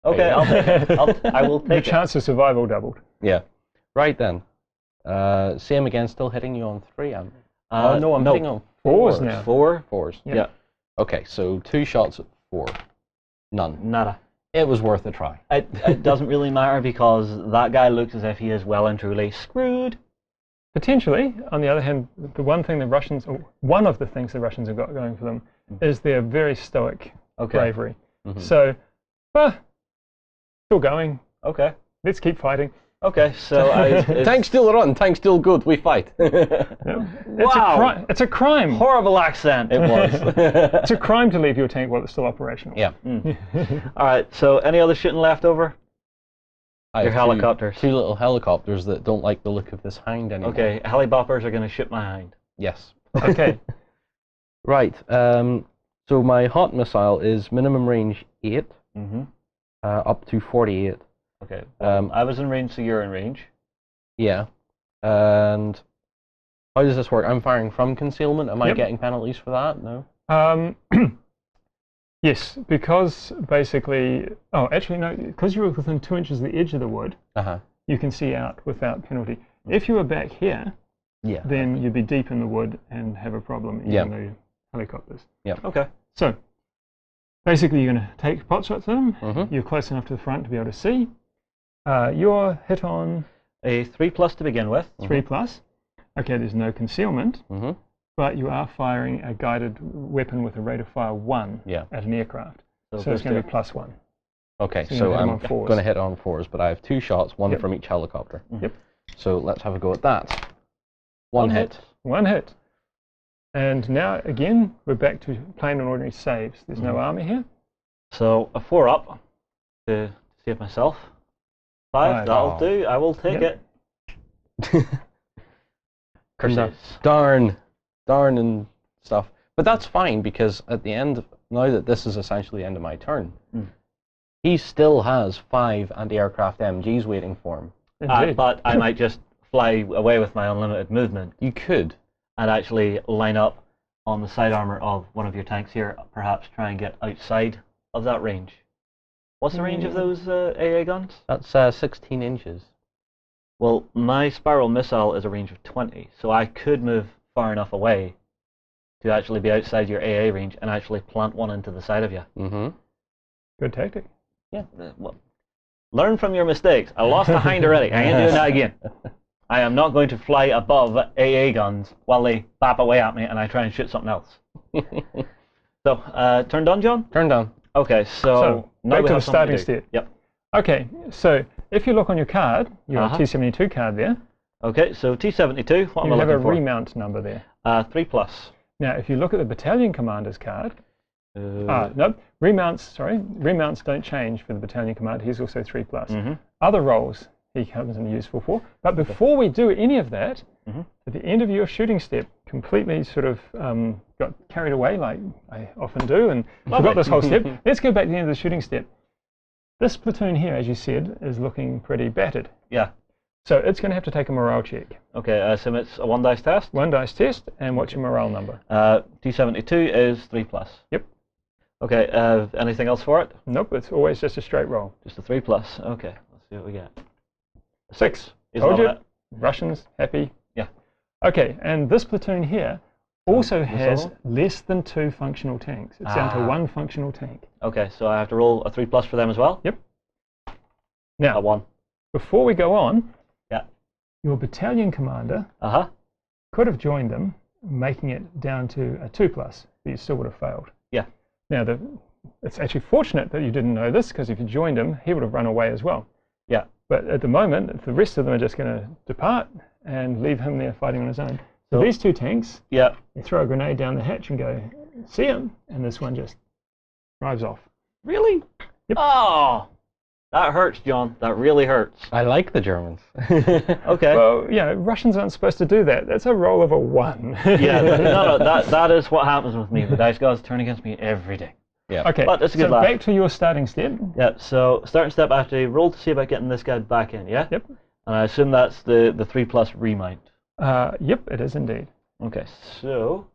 Okay, I'll take it. I will Your take it. chance of survival doubled. Yeah. Right then. Same again, still hitting you on 3. Oh no, I'm hitting on Fours 4s. now. 4s. Yep. Yeah. Okay, so 2 shots at 4. None. Nada. It was worth a try. It doesn't really matter because that guy looks as if he is well and truly screwed. Potentially, on the other hand, the one thing the Russians, or one of the things the Russians have got going for them, is their very stoic bravery. Mhm. So, still going. Okay. Let's keep fighting. Okay, so Tank's still run, tank's still good, we fight. Wow. It's a crime. horrible accent. It was. It's a crime to leave your tank while it's still operational. Yeah. All right, so any other shooting left over? I Your have helicopters. 2 little helicopters that don't like the look of this hind anymore. Okay, heliboppers are going to shoot my hind. Yes. Okay. Right. So my hot missile is minimum range 8, Mm-hmm. up to 48. Okay. I was in range, so you're in range. Yeah. And how does this work? I'm firing from concealment. Am I Yep. getting penalties for that? No. Yes, because basically, actually no, because you were within 2 inches of the edge of the wood, you can see out without penalty. If you were back here, Yeah. then you'd be deep in the wood and have a problem, even Yeah. though you're helicopters. Okay. So, basically you're going to take pot shots at them. Mhm. You're close enough to the front to be able to see. You're hit on A 3+ to begin with. 3+. Okay, there's no concealment, Mhm. but you are firing a guided weapon with a rate of fire 1 Yeah. at an aircraft. So it's those going to two. be +1. Okay, So you're so gonna hit 'em I'm on 4s. going to hit on 4s, but I have 2 shots, 1 Yep. from each helicopter. Yep. So let's have a go at that. One hit. 1 hit. And now, again, we're back to plain and ordinary saves. There's no army here. So a 4 up to save myself. 5, 5. that'll Oh. do. I will take Yep. it. Curses. Darn and stuff. But that's fine because at the end, now that this is essentially the end of my turn, he still has 5 anti-aircraft MGs waiting for him. Indeed. But I might just fly away with my unlimited movement You could. and actually line up on the side armor of one of your tanks here, perhaps try and get outside of that range. What's the range of those AA guns? That's 16 inches. Well, my spiral missile is a range of 20, so I could move far enough away to actually be outside your AA range and actually plant one into the side of you. Mm-hmm. Good tactic. Yeah. Well, learn from your mistakes. I lost a hind already. I ain't doing that again. I am not going to fly above AA guns while they bap away at me and I try and shoot something else. So, turn done, John? Turn down. Okay, so now back we to the have something starting to do. step. Yep. Okay, so if you look on your card, your T72 card there, Okay, so T72, what am you I have a looking for? remount number there. 3+. Now, if you look at the battalion commander's card, Uh, no, remounts don't change for the battalion commander. He's also 3+. mhm. Other roles he comes in useful for. But before we do any of that, at the end of your shooting step, completely sort of got carried away like I often do and forgot this whole step. Let's go back to the end of the shooting step. This platoon here, as you said, is looking pretty battered. Yeah. So it's going to have to take a morale check. Okay, so it's a 1 dice test. 1 dice test, and what's your morale number? T72 is 3+. Yep. Okay, anything else for it? Nope, it's always just a straight roll. Just a 3+. Okay, let's see what we get. 6. Is Told that you. it? Russians, happy. Yeah. Okay, and this platoon here also has other less than 2 functional tanks. It's down to Ah. 1 functional tank. Okay, so I have to roll a 3+ for them as well? Yep. Now, A 1. before we go on, Yeah. your battalion commander Uh-huh. could have joined them, making it down to a 2+, but you still would have failed. Yeah. Now, it's actually fortunate that you didn't know this, because if you joined him, he would have run away as well. Yeah. But at the moment, the rest of them are just going to depart and leave him there fighting on his own. So So- these 2 tanks, Yeah. you throw a grenade down the hatch and go, see him, and this one just drives off. Really? Yep. Oh! That hurts, John. That really hurts. I like the Germans. Okay. Well, Russians aren't supposed to do that. That's a roll of a 1. Yeah, no, that is what happens with me. The dice gods turn against me every day. Yeah. Okay, But it's a good so laugh. back to your starting step. Yeah, so starting step after roll to see about getting this guy back in, yeah? Yep. And I assume that's the 3+ remount. Yep, it is indeed. Okay, so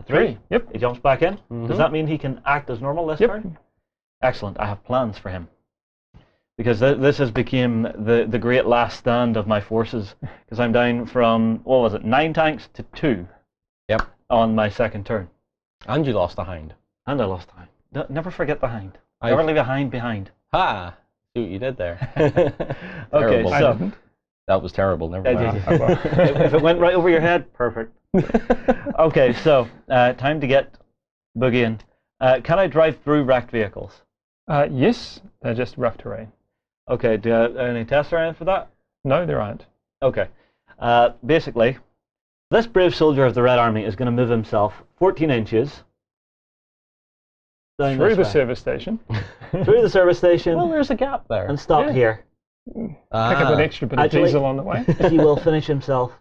3. Yep. He jumps back in. Does that mean he can act as normal this Yep. turn? Excellent. I have plans for him. Because this has become the great last stand of my forces. Because I'm down from, what was it, 9 tanks to 2. Yep. On my second turn. And you lost a hind. And I lost the hind. Never forget the hind. Never leave a hind behind. Ha! See what you did there. Okay, Terrible. so That was terrible. Never mind. if it went right over your head, perfect. Okay, so time to get boogieing. Can I drive through wrecked vehicles? Yes, they're just rough terrain. Okay, do you have any tests or anything for that? No, there aren't. Okay. Basically, this brave soldier of the Red Army is going to move himself 14 inches down Through this the way. service station. Through the service station. Well, there's a gap there. And stop Yeah. here. Pick up an extra bit of Actually- diesel on the way. He will finish himself,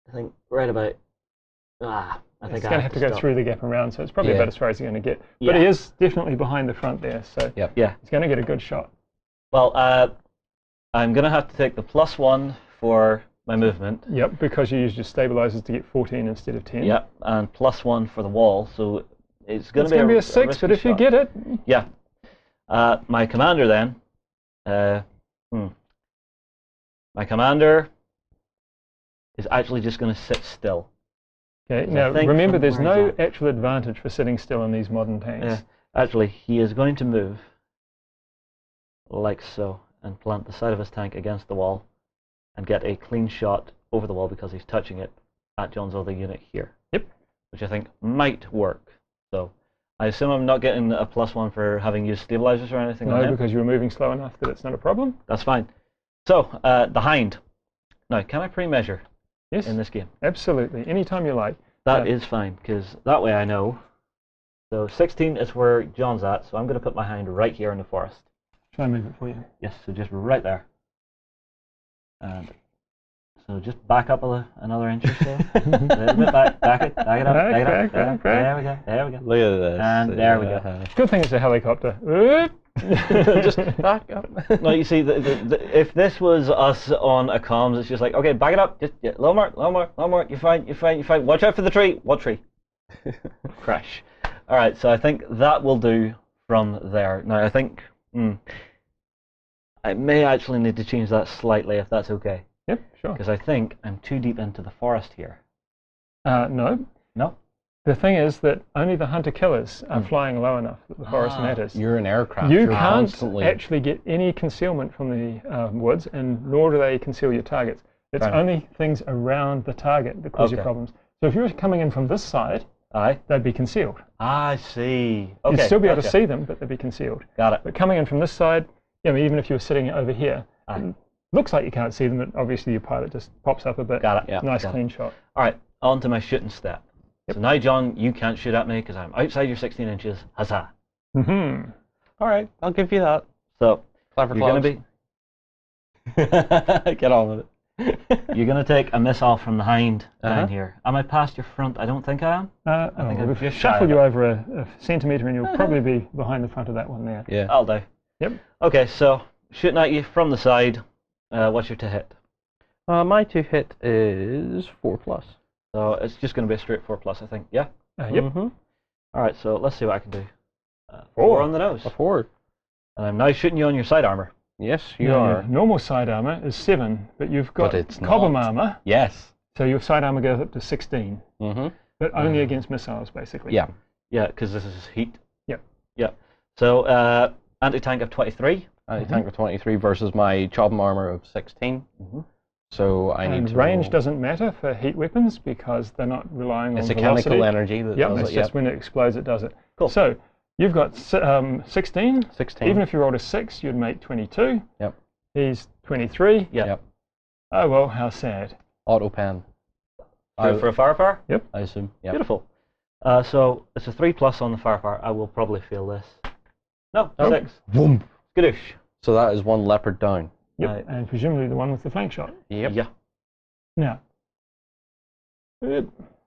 I think, right about... I think It's I going to have to go stop. through the gap around, so it's probably Yeah. about as far as you're going to get. But he is definitely behind the front there, so Yep. Yeah. he's going to get a good shot. Well, I'm going to have to take the +1 for my movement. Yep, because you used your stabilizers to get 14 instead of 10. Yep, and +1 for the wall, so it's going It's to going to be a 6, risky but if you shot. get it, Yeah. My commander then. My commander is actually just going to sit still. okay. I Now think remember, from there's where he's no at- actual advantage for sitting still in these modern tanks. Yeah. Actually, he is going to move like so and plant the side of his tank against the wall and get a clean shot over the wall because he's touching it at John's other unit here. Yep. Which I think might work. So I assume I'm not getting a +1 for having used stabilizers or anything on No, him. because you were moving slow enough that it's not a problem. That's fine. So, the hind. Now, can I pre-measure Yes, in this game? absolutely. Anytime you like. That Yeah. is fine, because that way I know. So 16 is where John's at, so I'm going to put my hind right here in the forest. Try and move it for you. Yes, so just right there. And so just back up another inch or so. A little bit back it up, back it up. Back. There we go, there we go. Look at this. And there we go. Good thing it's a helicopter. Oop. Just back up. No, you see, if this was us on a comms, it's just like, okay, back it up, just a little more, you're fine. Watch out for the tree. What tree? Crash. All right, so I think that will do from there. Now, I think I may actually need to change that slightly, if that's okay, Yep, sure. because I think I'm too deep into the forest here. No. No? The thing is that only the hunter-killers are flying low enough that the forest matters. You're an aircraft. You You're can't constantly... actually get any concealment from the woods, and nor do they conceal your targets. It's Right. only things around the target that cause you Okay. problems. So if you were coming in from this side, Aye. they'd be concealed. I see. Okay. You'd still be able to gotcha. see them, but they'd be concealed. Got it. But coming in from this side, even if you were sitting over here, Aye. it looks like you can't see them, but obviously your pilot just pops up a bit. Got it. Yeah. Nice, Got it. clean shot. All right, on to my shooting step. So now, John, you can't shoot at me because I'm outside your 16 inches. Huzzah. Mm-hmm. All right, I'll give you that. So Clever you're going to be... Get on with it. you're going to take a missile from the hind Uh-huh. down here. Am I past your front? I don't think I am. think I've We've just shy shuffled of you it. over a centimetre, and you'll probably be behind the front of that one there. Yeah. I'll do. Yep. Okay, so shooting at you from the side. What's your to hit? My to hit is 4+. So it's just going to be a straight 4+, I think. Yeah? Yep. Mm-hmm. All right, so let's see what I can do. 4 4 on the nose. A 4. And I'm now shooting you on your side armor. Yes, you Now, are. your normal side armour is 7, but you've got But it's cobham not. armour, Yes. so your side armour goes up to 16, Mm-hmm. but only against missiles, basically. Yeah. Yeah, because this is heat. Yep. Yeah. So anti-tank of 23. Anti-tank of 23 versus my Chobham armor of 16. Mhm. So I need And to range roll- doesn't matter for heat weapons because they're not relying It's on a velocity. chemical energy that Yep, does it's it. just when it explodes it does it. Cool. So you've got 16. 16. Even if you rolled a 6, you'd make 22. Yep. He's 23. Yeah. Yep. Oh well, how sad. Auto pen. For a firepower? I assume. Yep. Beautiful. So it's a 3+ on the firepower. I will probably fail this. No, Nope. 6. Boom. Skadoosh. So that is one leopard down. Yep. Right. And presumably the one with the flank shot. Yep. Yeah. Now.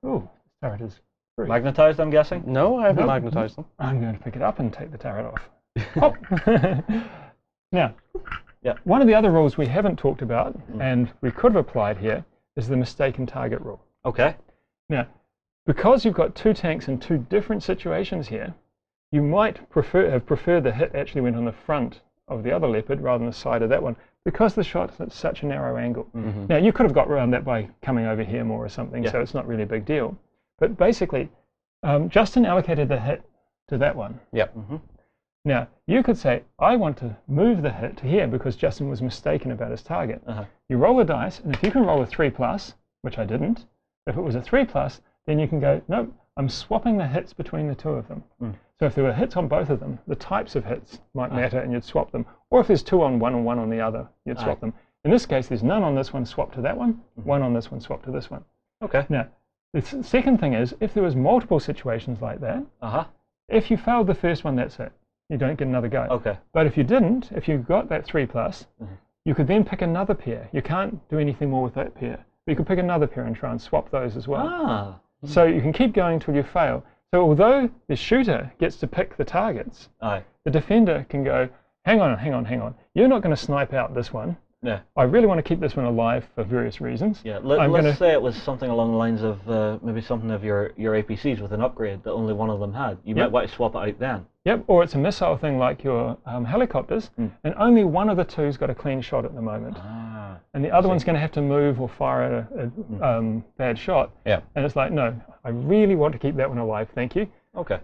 Oh, turret is free. Magnetized, I'm guessing? No, I haven't Nope. magnetized them. I'm going to pick it up and take the turret off. Pop. Now, Yeah. one of the other rules we haven't talked about, and we could have applied here, is the mistaken target rule. Okay. Now, because you've got 2 tanks in 2 different situations here, you might have preferred the hit actually went on the front of the other Leopard rather than the side of that one, because the shot's at such a narrow angle. Now, you could have got around that by coming over here more or something, so it's not really a big deal. But basically, Justin allocated the hit to that one. Now, you could say, I want to move the hit to here because Justin was mistaken about his target. You roll the dice, and if you can roll a 3+, which I didn't, if it was a 3+, then you can go, nope, I'm swapping the hits between the 2 of them. So if there were hits on both of them, the types of hits might matter, and you'd swap them. Or if there's 2 on one and 1 on the other, you'd swap them. In this case, there's none on this one, swap to that one, 1 on this one, swap to this one. Okay. Now, the second thing is, if there was multiple situations like that, if you failed the first one, that's it. You don't get another go. Okay. But if you didn't, if you got that 3+, you could then pick another pair. You can't do anything more with that pair. But you could pick another pair and try and swap those as well. So you can keep going until you fail. So although the shooter gets to pick the targets, the defender can go, hang on. You're not going to snipe out this one. I really want to keep this one alive for various reasons. Let's say it was something along the lines of maybe something of your APCs with an upgrade that only one of them had. You might want to swap it out then. Or it's a missile thing like your helicopters, and only one of the 2's got a clean shot at the moment. And the other one's going to have to move or fire a bad shot. And it's like, no, I really want to keep that one alive, thank you.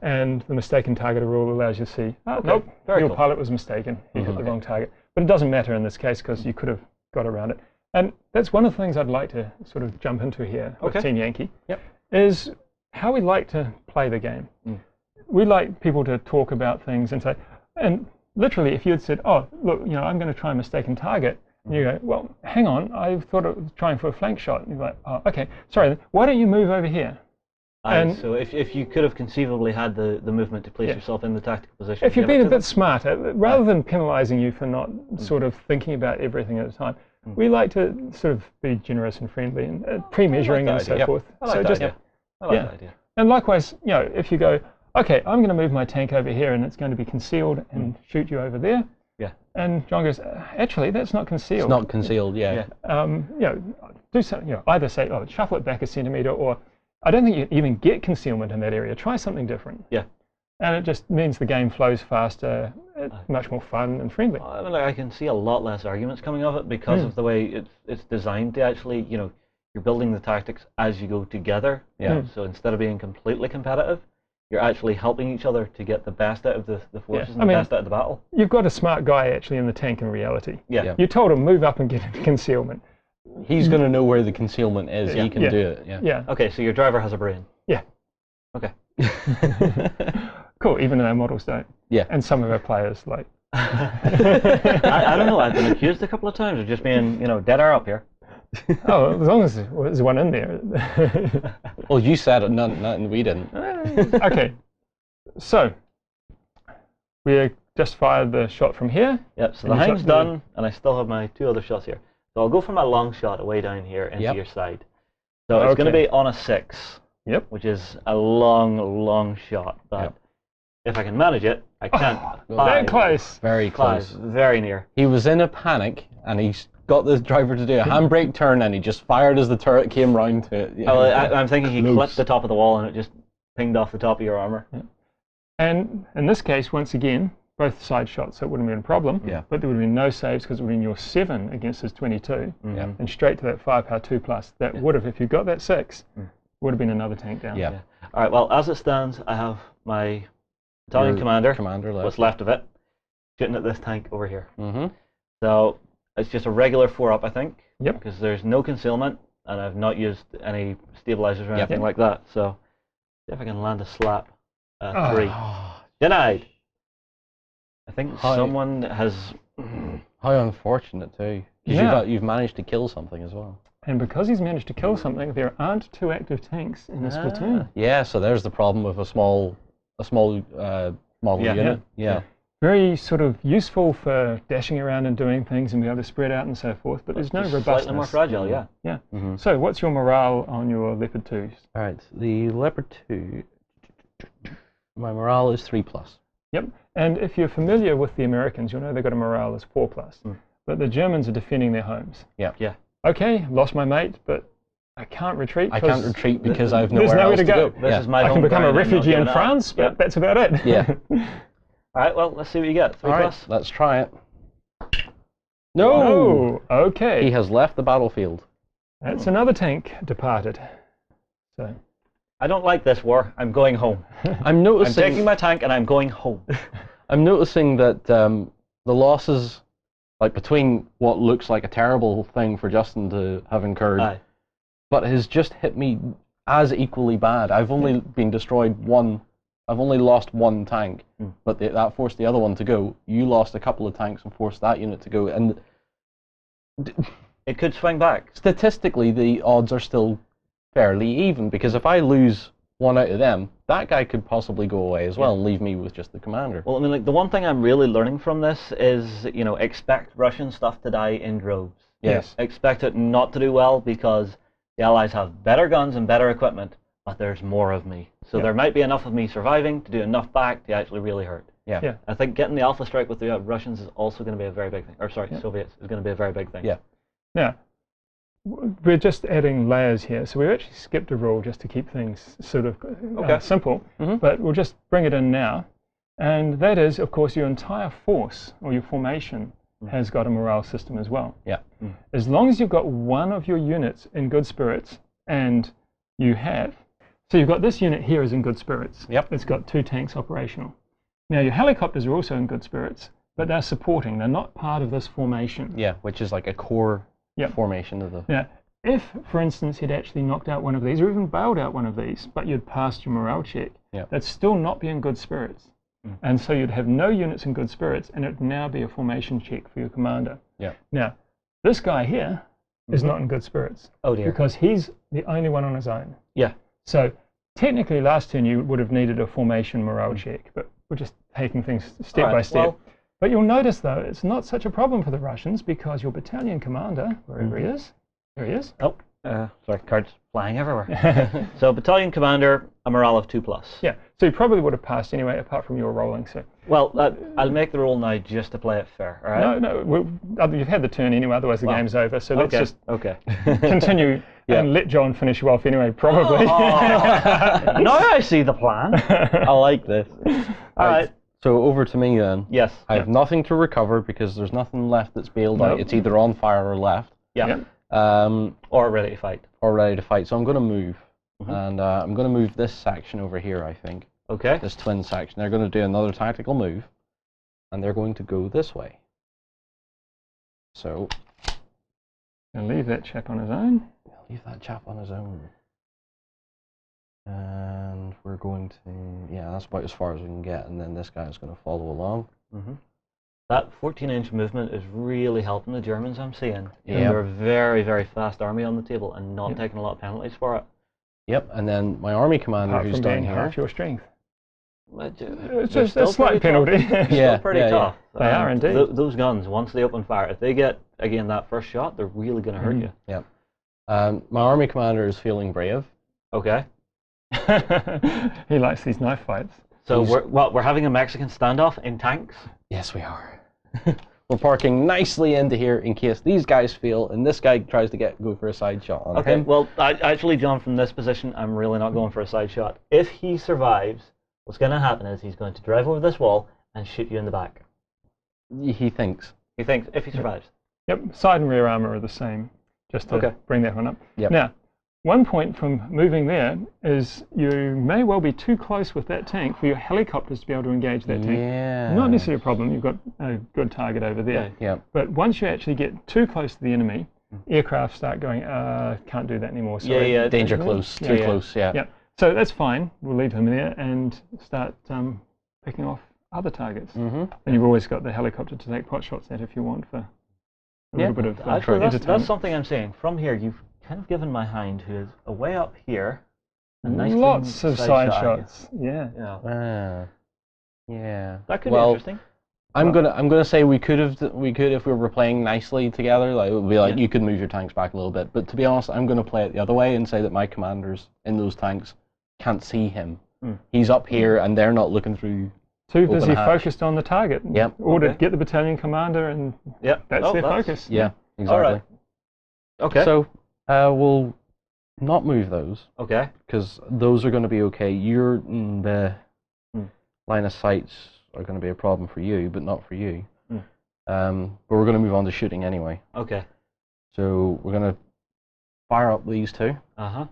And the mistaken target rule allows you to see, nope, your pilot was mistaken. He hit the wrong target. But it doesn't matter in this case because you could have got around it. And that's one of the things I'd like to sort of jump into here with Team Yankee, is how we like to play the game. We like people to talk about things and say, and literally if you had said, oh, look, I'm going to try a mistaken target, and you go, well, hang on, I thought it was trying for a flank shot. And you're like, oh, okay, sorry, why don't you move over here? So if you could have conceivably had the movement to place yourself in the tactical position. If you've been a bit smarter, rather than penalising you for not sort of thinking about everything at a time, we like to sort of be generous and friendly and pre-measuring and so forth. I like that idea. I like that idea. And likewise, if you go, okay, I'm going to move my tank over here and it's going to be concealed and shoot you over there. And John goes, actually, that's not concealed. It's not concealed, Do something, either say, oh, shuffle it back a centimetre, or I don't think you even get concealment in that area. Try something different. And it just means the game flows faster, it's much more fun and friendly. I mean, I can see a lot less arguments coming of it because of the way it's designed to actually, you're building the tactics as you go together. So instead of being completely competitive, you're actually helping each other to get the best out of the forces and the best out of the battle. You've got a smart guy actually in the tank in reality. You told him, move up and get into concealment. He's going to know where the concealment is. He can do it. Okay, so your driver has a brain. Okay. Cool, even our models don't. And some of our players, like... I don't know, I've been accused a couple of times of just being, dead air up here. Oh, as long as there's one in there. Well, you said it, nothing we didn't. Okay, so we just fired the shot from here. So the hang's done, and I still have my 2 other shots here. So I'll go for my long shot away down here into your side. So it's going to be on a 6, which is a long shot. But if I can manage it, I can. Very close. Very close. Very near. He was in a panic, and he's got the driver to do a handbrake turn, and he just fired as the turret came round to it. I'm thinking he clipped the top of the wall, and it just pinged off the top of your armor. And in this case, once again, both side shots, so it wouldn't have been a problem. But there would have been no saves because it would have been your 7 against his 22, and straight to that firepower 2+. That would have, if you got that 6, would have been another tank down. All right. Well, as it stands, I have my battalion commander, what's left of it, shooting at this tank over here. So it's just a regular 4-up, I think. Because there's no concealment, and I've not used any stabilizers or anything like that. So see if I can land a slap. 3. Denied. I think someone has... How unfortunate too. Because you've managed to kill something as well. And because he's managed to kill something, there aren't 2 active tanks in this platoon. So there's the problem with a small model unit. Very sort of useful for dashing around and doing things and be able to spread out and so forth, but there's no robustness. Slightly more fragile, So what's your morale on your Leopard 2s? All right, the Leopard 2, my morale is 3+. And if you're familiar with the Americans, you'll know they've got a morale as 4+. But the Germans are defending their homes. Okay, lost my mate, but I can't retreat. I can't retreat because I've there's nowhere nowhere else to go. This is my I can home become a ground, I'm not refugee in giving it up. France, but that's about it. Yeah. All right, well, let's see what you get. 3 All right, plus. let's try it. No! Oh, okay. He has left the battlefield. That's another tank departed. So I don't like this war. I'm going home. I'm I'm noticing. taking my tank and I'm going home. I'm noticing that the losses, like between what looks like a terrible thing for Justin to have incurred, Aye. but has just hit me as equally bad. I've only been destroyed one. I've only lost one tank, but that forced the other one to go. You lost a couple of tanks and forced that unit to go. And It could swing back. statistically, the odds are still fairly even, because if I lose one out of them, that guy could possibly go away as well and leave me with just the commander. Well, I mean, like, the one thing I'm really learning from this is, you know, expect Russian stuff to die in droves. Yes. Expect it not to do well because the Allies have better guns and better equipment, but there's more of me. So there might be enough of me surviving to do enough back to actually really hurt. Yeah. I think getting the alpha strike with the Russians is also going to be a very big thing. Or sorry, Soviets is going to be a very big thing. Yeah. now, we're just adding layers here. So we've actually skipped a rule just to keep things sort of simple. But we'll just bring it in now. And that is, of course, your entire force or your formation has got a morale system as well. Yeah. As long as you've got one of your units in good spirits, and you have, so you've got this unit here is in good spirits. Yep. It's got 2 tanks operational. Now your helicopters are also in good spirits, but they're supporting. They're not part of this formation. Yeah, which is like a core formation of the... Now, if, for instance, you'd actually knocked out one of these, or even bailed out one of these, but you'd passed your morale check, that'd still not be in good spirits. And so you'd have no units in good spirits, and it would now be a formation check for your commander. Yeah. Now, this guy here is not in good spirits. Oh dear. Because he's the only one on his own. Yeah. So technically last turn you would have needed a formation morale check, but we're just taking things step by step. Well, but you'll notice though, it's not such a problem for the Russians because your battalion commander, wherever he is, there he is. Oh, sorry, cards flying everywhere. So battalion commander, a morale of 2 plus. Yeah, so you probably would have passed anyway, apart from your rolling. So Well, I'll make the roll now just to play it fair, all right? no, you've had the turn anyway, otherwise the game's over. So let's just continue and let John finish you off anyway, probably. Now I see the plan. I like this. All right. So over to me then. Yes. I have nothing to recover because there's nothing left that's bailed out. It's either on fire or left. Yeah. Or ready to fight. Or ready to fight. So I'm going to move. And I'm going to move this section over here, I think. Okay. This twin section. They're going to do another tactical move. And they're going to go this way. So... And leave that chap on his own. Leave that chap on his own. And we're going to... Yeah, that's about as far as we can get. And then this guy's going to follow along. That 14-inch movement is really helping the Germans, I'm seeing. Yeah. They're a very, very fast army on the table and not taking a lot of penalties for it. Yep, and then my army commander Apart who's from down being here. half your strength. It's just a slight penalty. Still pretty tough. They are indeed. Those guns, once they open fire, if they get, again, that first shot, they're really going to hurt you. Yep. My army commander is feeling brave. Okay. He likes these knife fights. So we're having a Mexican standoff in tanks? Yes, we are. We're parking nicely into here in case these guys fail and this guy tries to go for a side shot on him. Well, actually, John, from this position, I'm really not going for a side shot. If he survives, what's going to happen is he's going to drive over this wall and shoot you in the back. He thinks. He thinks, if he survives. Yep, side and rear armor are the same, just to bring that one up. Yep. Now, one point from moving there is you may well be too close with that tank for your helicopters to be able to engage that tank. Yeah. Not necessarily a problem, you've got a good target over there. Yeah. But once you actually get too close to the enemy, aircraft start going, can't do that anymore. Sorry. Yeah, danger close, too close, yeah. So that's fine, we'll leave him there and start picking off other targets. And you've always got the helicopter to take pot shots at if you want for a little bit of actually, that's something I'm saying. From here, you've kind of given my hind, who is away up here, a nice lots of side shots. Yeah. That could be interesting. I'm gonna say we could if we were playing nicely together. Like it would be like you could move your tanks back a little bit. But to be honest, I'm gonna play it the other way and say that my commanders in those tanks can't see him. He's up here and they're not looking through. Too busy focused on the target. Yep. Or to get the battalion commander and that's their focus. Yeah, exactly. All right. Okay. So we'll not move those, Okay. because those are going to be okay. Your line of sights are going to be a problem for you, but not for you. But we're going to move on to shooting anyway. Okay. So we're going to fire up these two. Uh-huh.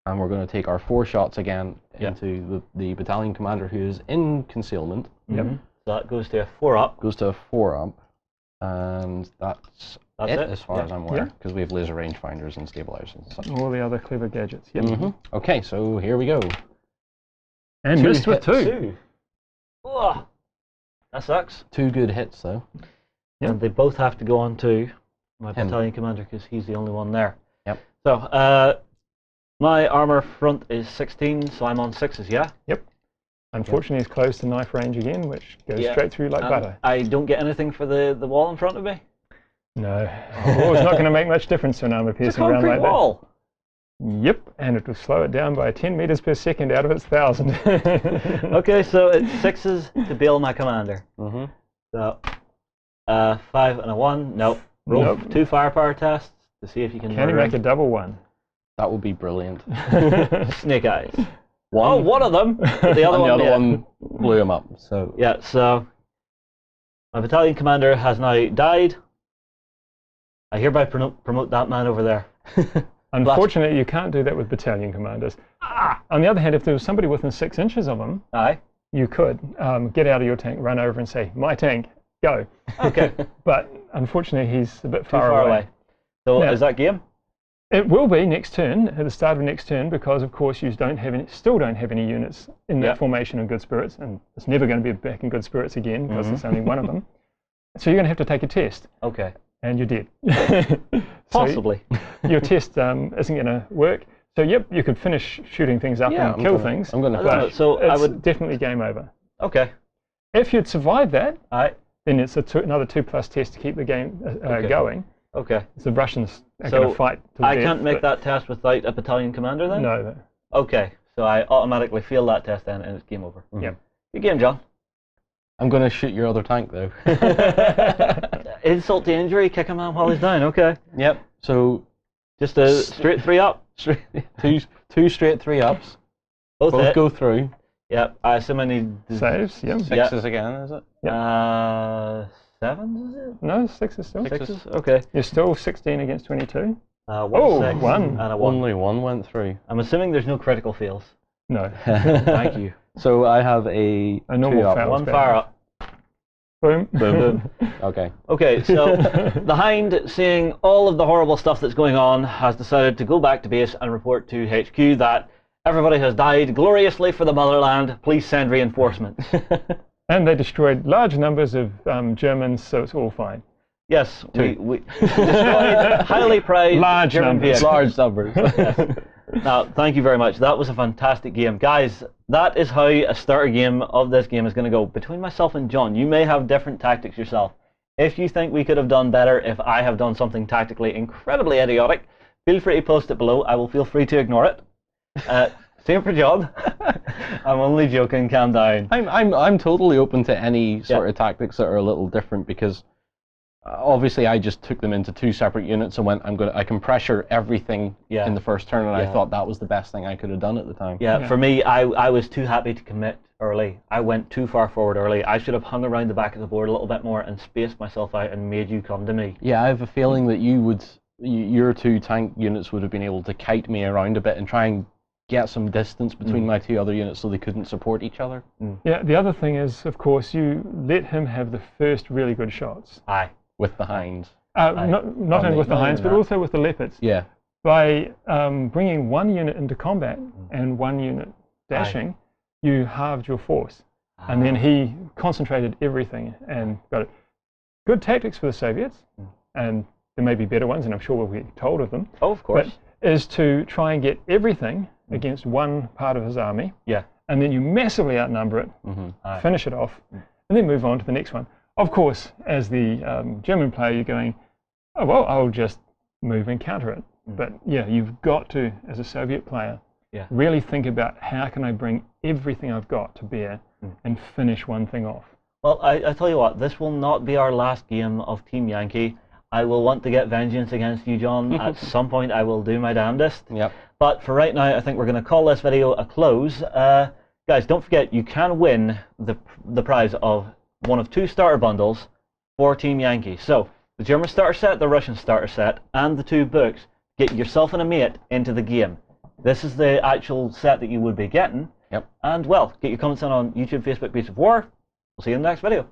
And we're going to take our 4 shots again into the battalion commander who is in concealment. Yep. So that goes to a 4-up. Goes to a 4-up. And that's it as far as I'm aware, because we have laser rangefinders and stabilizers and such. All the other clever gadgets. Yep. Okay, so here we go. And missed with 2. 2. Ugh. That sucks. 2 good hits, though. And they both have to go on to my battalion commander because he's the only one there. Yep. So, my armor front is 16, so I'm on 6s, yeah? Yep. Unfortunately, he's close to knife range again, which goes straight through like butter. I don't get anything for the wall in front of me? No. Oh, it's not going to make much difference to an armor piercing round like wall. that. Yep, and it will slow it down by 10 meters per second out of its 1,000. Okay, so it's 6s to bail my commander. So, 5 and a 1. Nope. Roll 2 firepower tests to see if you can. Can you make a double 1? That would be brilliant. Snake eyes. One of them. But the other one blew him up. So yeah. So my battalion commander has now died. I hereby promote that man over there. Unfortunately, you can't do that with battalion commanders. On the other hand, if there was somebody within 6 inches of him, you could get out of your tank, run over, and say, "My tank, go." Okay. But unfortunately, he's a bit Too far away. So is that game? It will be next turn, at the start of next turn, because of course you still don't have any units in that formation in good spirits, and it's never going to be back in good spirits again because there's only one of them. So you're going to have to take a test. Okay. And you're dead. Possibly. Your test isn't going to work. So yep, you could finish shooting things up and kill things. I'm going to finish. So it's I would definitely game over. Okay. If you'd survived that, then it's another 2+ test to keep the game going. Okay. The Russians are going to fight to the death. I can't make that test without a battalion commander then? No. Okay. So I automatically fail that test then and it's game over. Yep. Good game, John. I'm going to shoot your other tank though. Insult to injury, kick a man while he's down, okay. Yep. So just a straight 3-up. Two straight 3-ups. Both go through. Yep. I assume I need saves, yep. 6s again, is it? Yep. 7s, is it? No, 6s still. 6s? Okay. You're still 16 against 22. 1 6 1. And a 1. Only 1 went through. I'm assuming there's no critical fails. No. Thank you. So I have a normal 2-up. fail. 1 fire up. Boom. Boom. Okay. Okay, so the Hind, seeing all of the horrible stuff that's going on, has decided to go back to base and report to HQ that everybody has died gloriously for the motherland. Please send reinforcements. And they destroyed large numbers of Germans, so it's all fine. Yes, we destroyed highly prized German vehicles. Large numbers. Yes. Now, thank you very much. That was a fantastic game. Guys, that is how a starter game of this game is going to go. Between myself and John, you may have different tactics yourself. If you think we could have done better if I have done something tactically incredibly idiotic, feel free to post it below. I will feel free to ignore it. Same for John. I'm only joking, calm down. I'm totally open to any sort of tactics that are a little different because obviously I just took them into 2 separate units and went, I can pressure everything in the first turn, and I thought that was the best thing I could have done at the time. Yeah, for me, I was too happy to commit early. I went too far forward early. I should have hung around the back of the board a little bit more and spaced myself out and made you come to me. Yeah, I have a feeling that your 2 tank units would have been able to kite me around a bit and try and get some distance between my 2 other units so they couldn't support each other. Yeah, the other thing is, of course, you let him have the first really good shots. With the Hinds. Not only with the Hinds, but also with the Leopards. Yeah. By bringing 1 unit into combat and 1 unit dashing, you halved your force. And then he concentrated everything and got it. Good tactics for the Soviets, and there may be better ones, and I'm sure we'll be told of them. Oh, of course. But is to try and get everything against one part of his army. Yeah. And then you massively outnumber it, finish it off, and then move on to the next one. Of course, as the German player, you're going, oh, well, I'll just move and counter it. But yeah, you've got to, as a Soviet player, really think about how can I bring everything I've got to bear and finish one thing off. Well, I tell you what, this will not be our last game of Team Yankee. I will want to get vengeance against you, John. At some point, I will do my damnedest. Yep. But for right now, I think we're going to call this video a close. Guys, don't forget, you can win the prize of one of 2 starter bundles for Team Yankee. So, the German starter set, the Russian starter set, and the 2 books. Get yourself and a mate into the game. This is the actual set that you would be getting. Yep. And, well, get your comments in on YouTube, Facebook, Beast of War. We'll see you in the next video.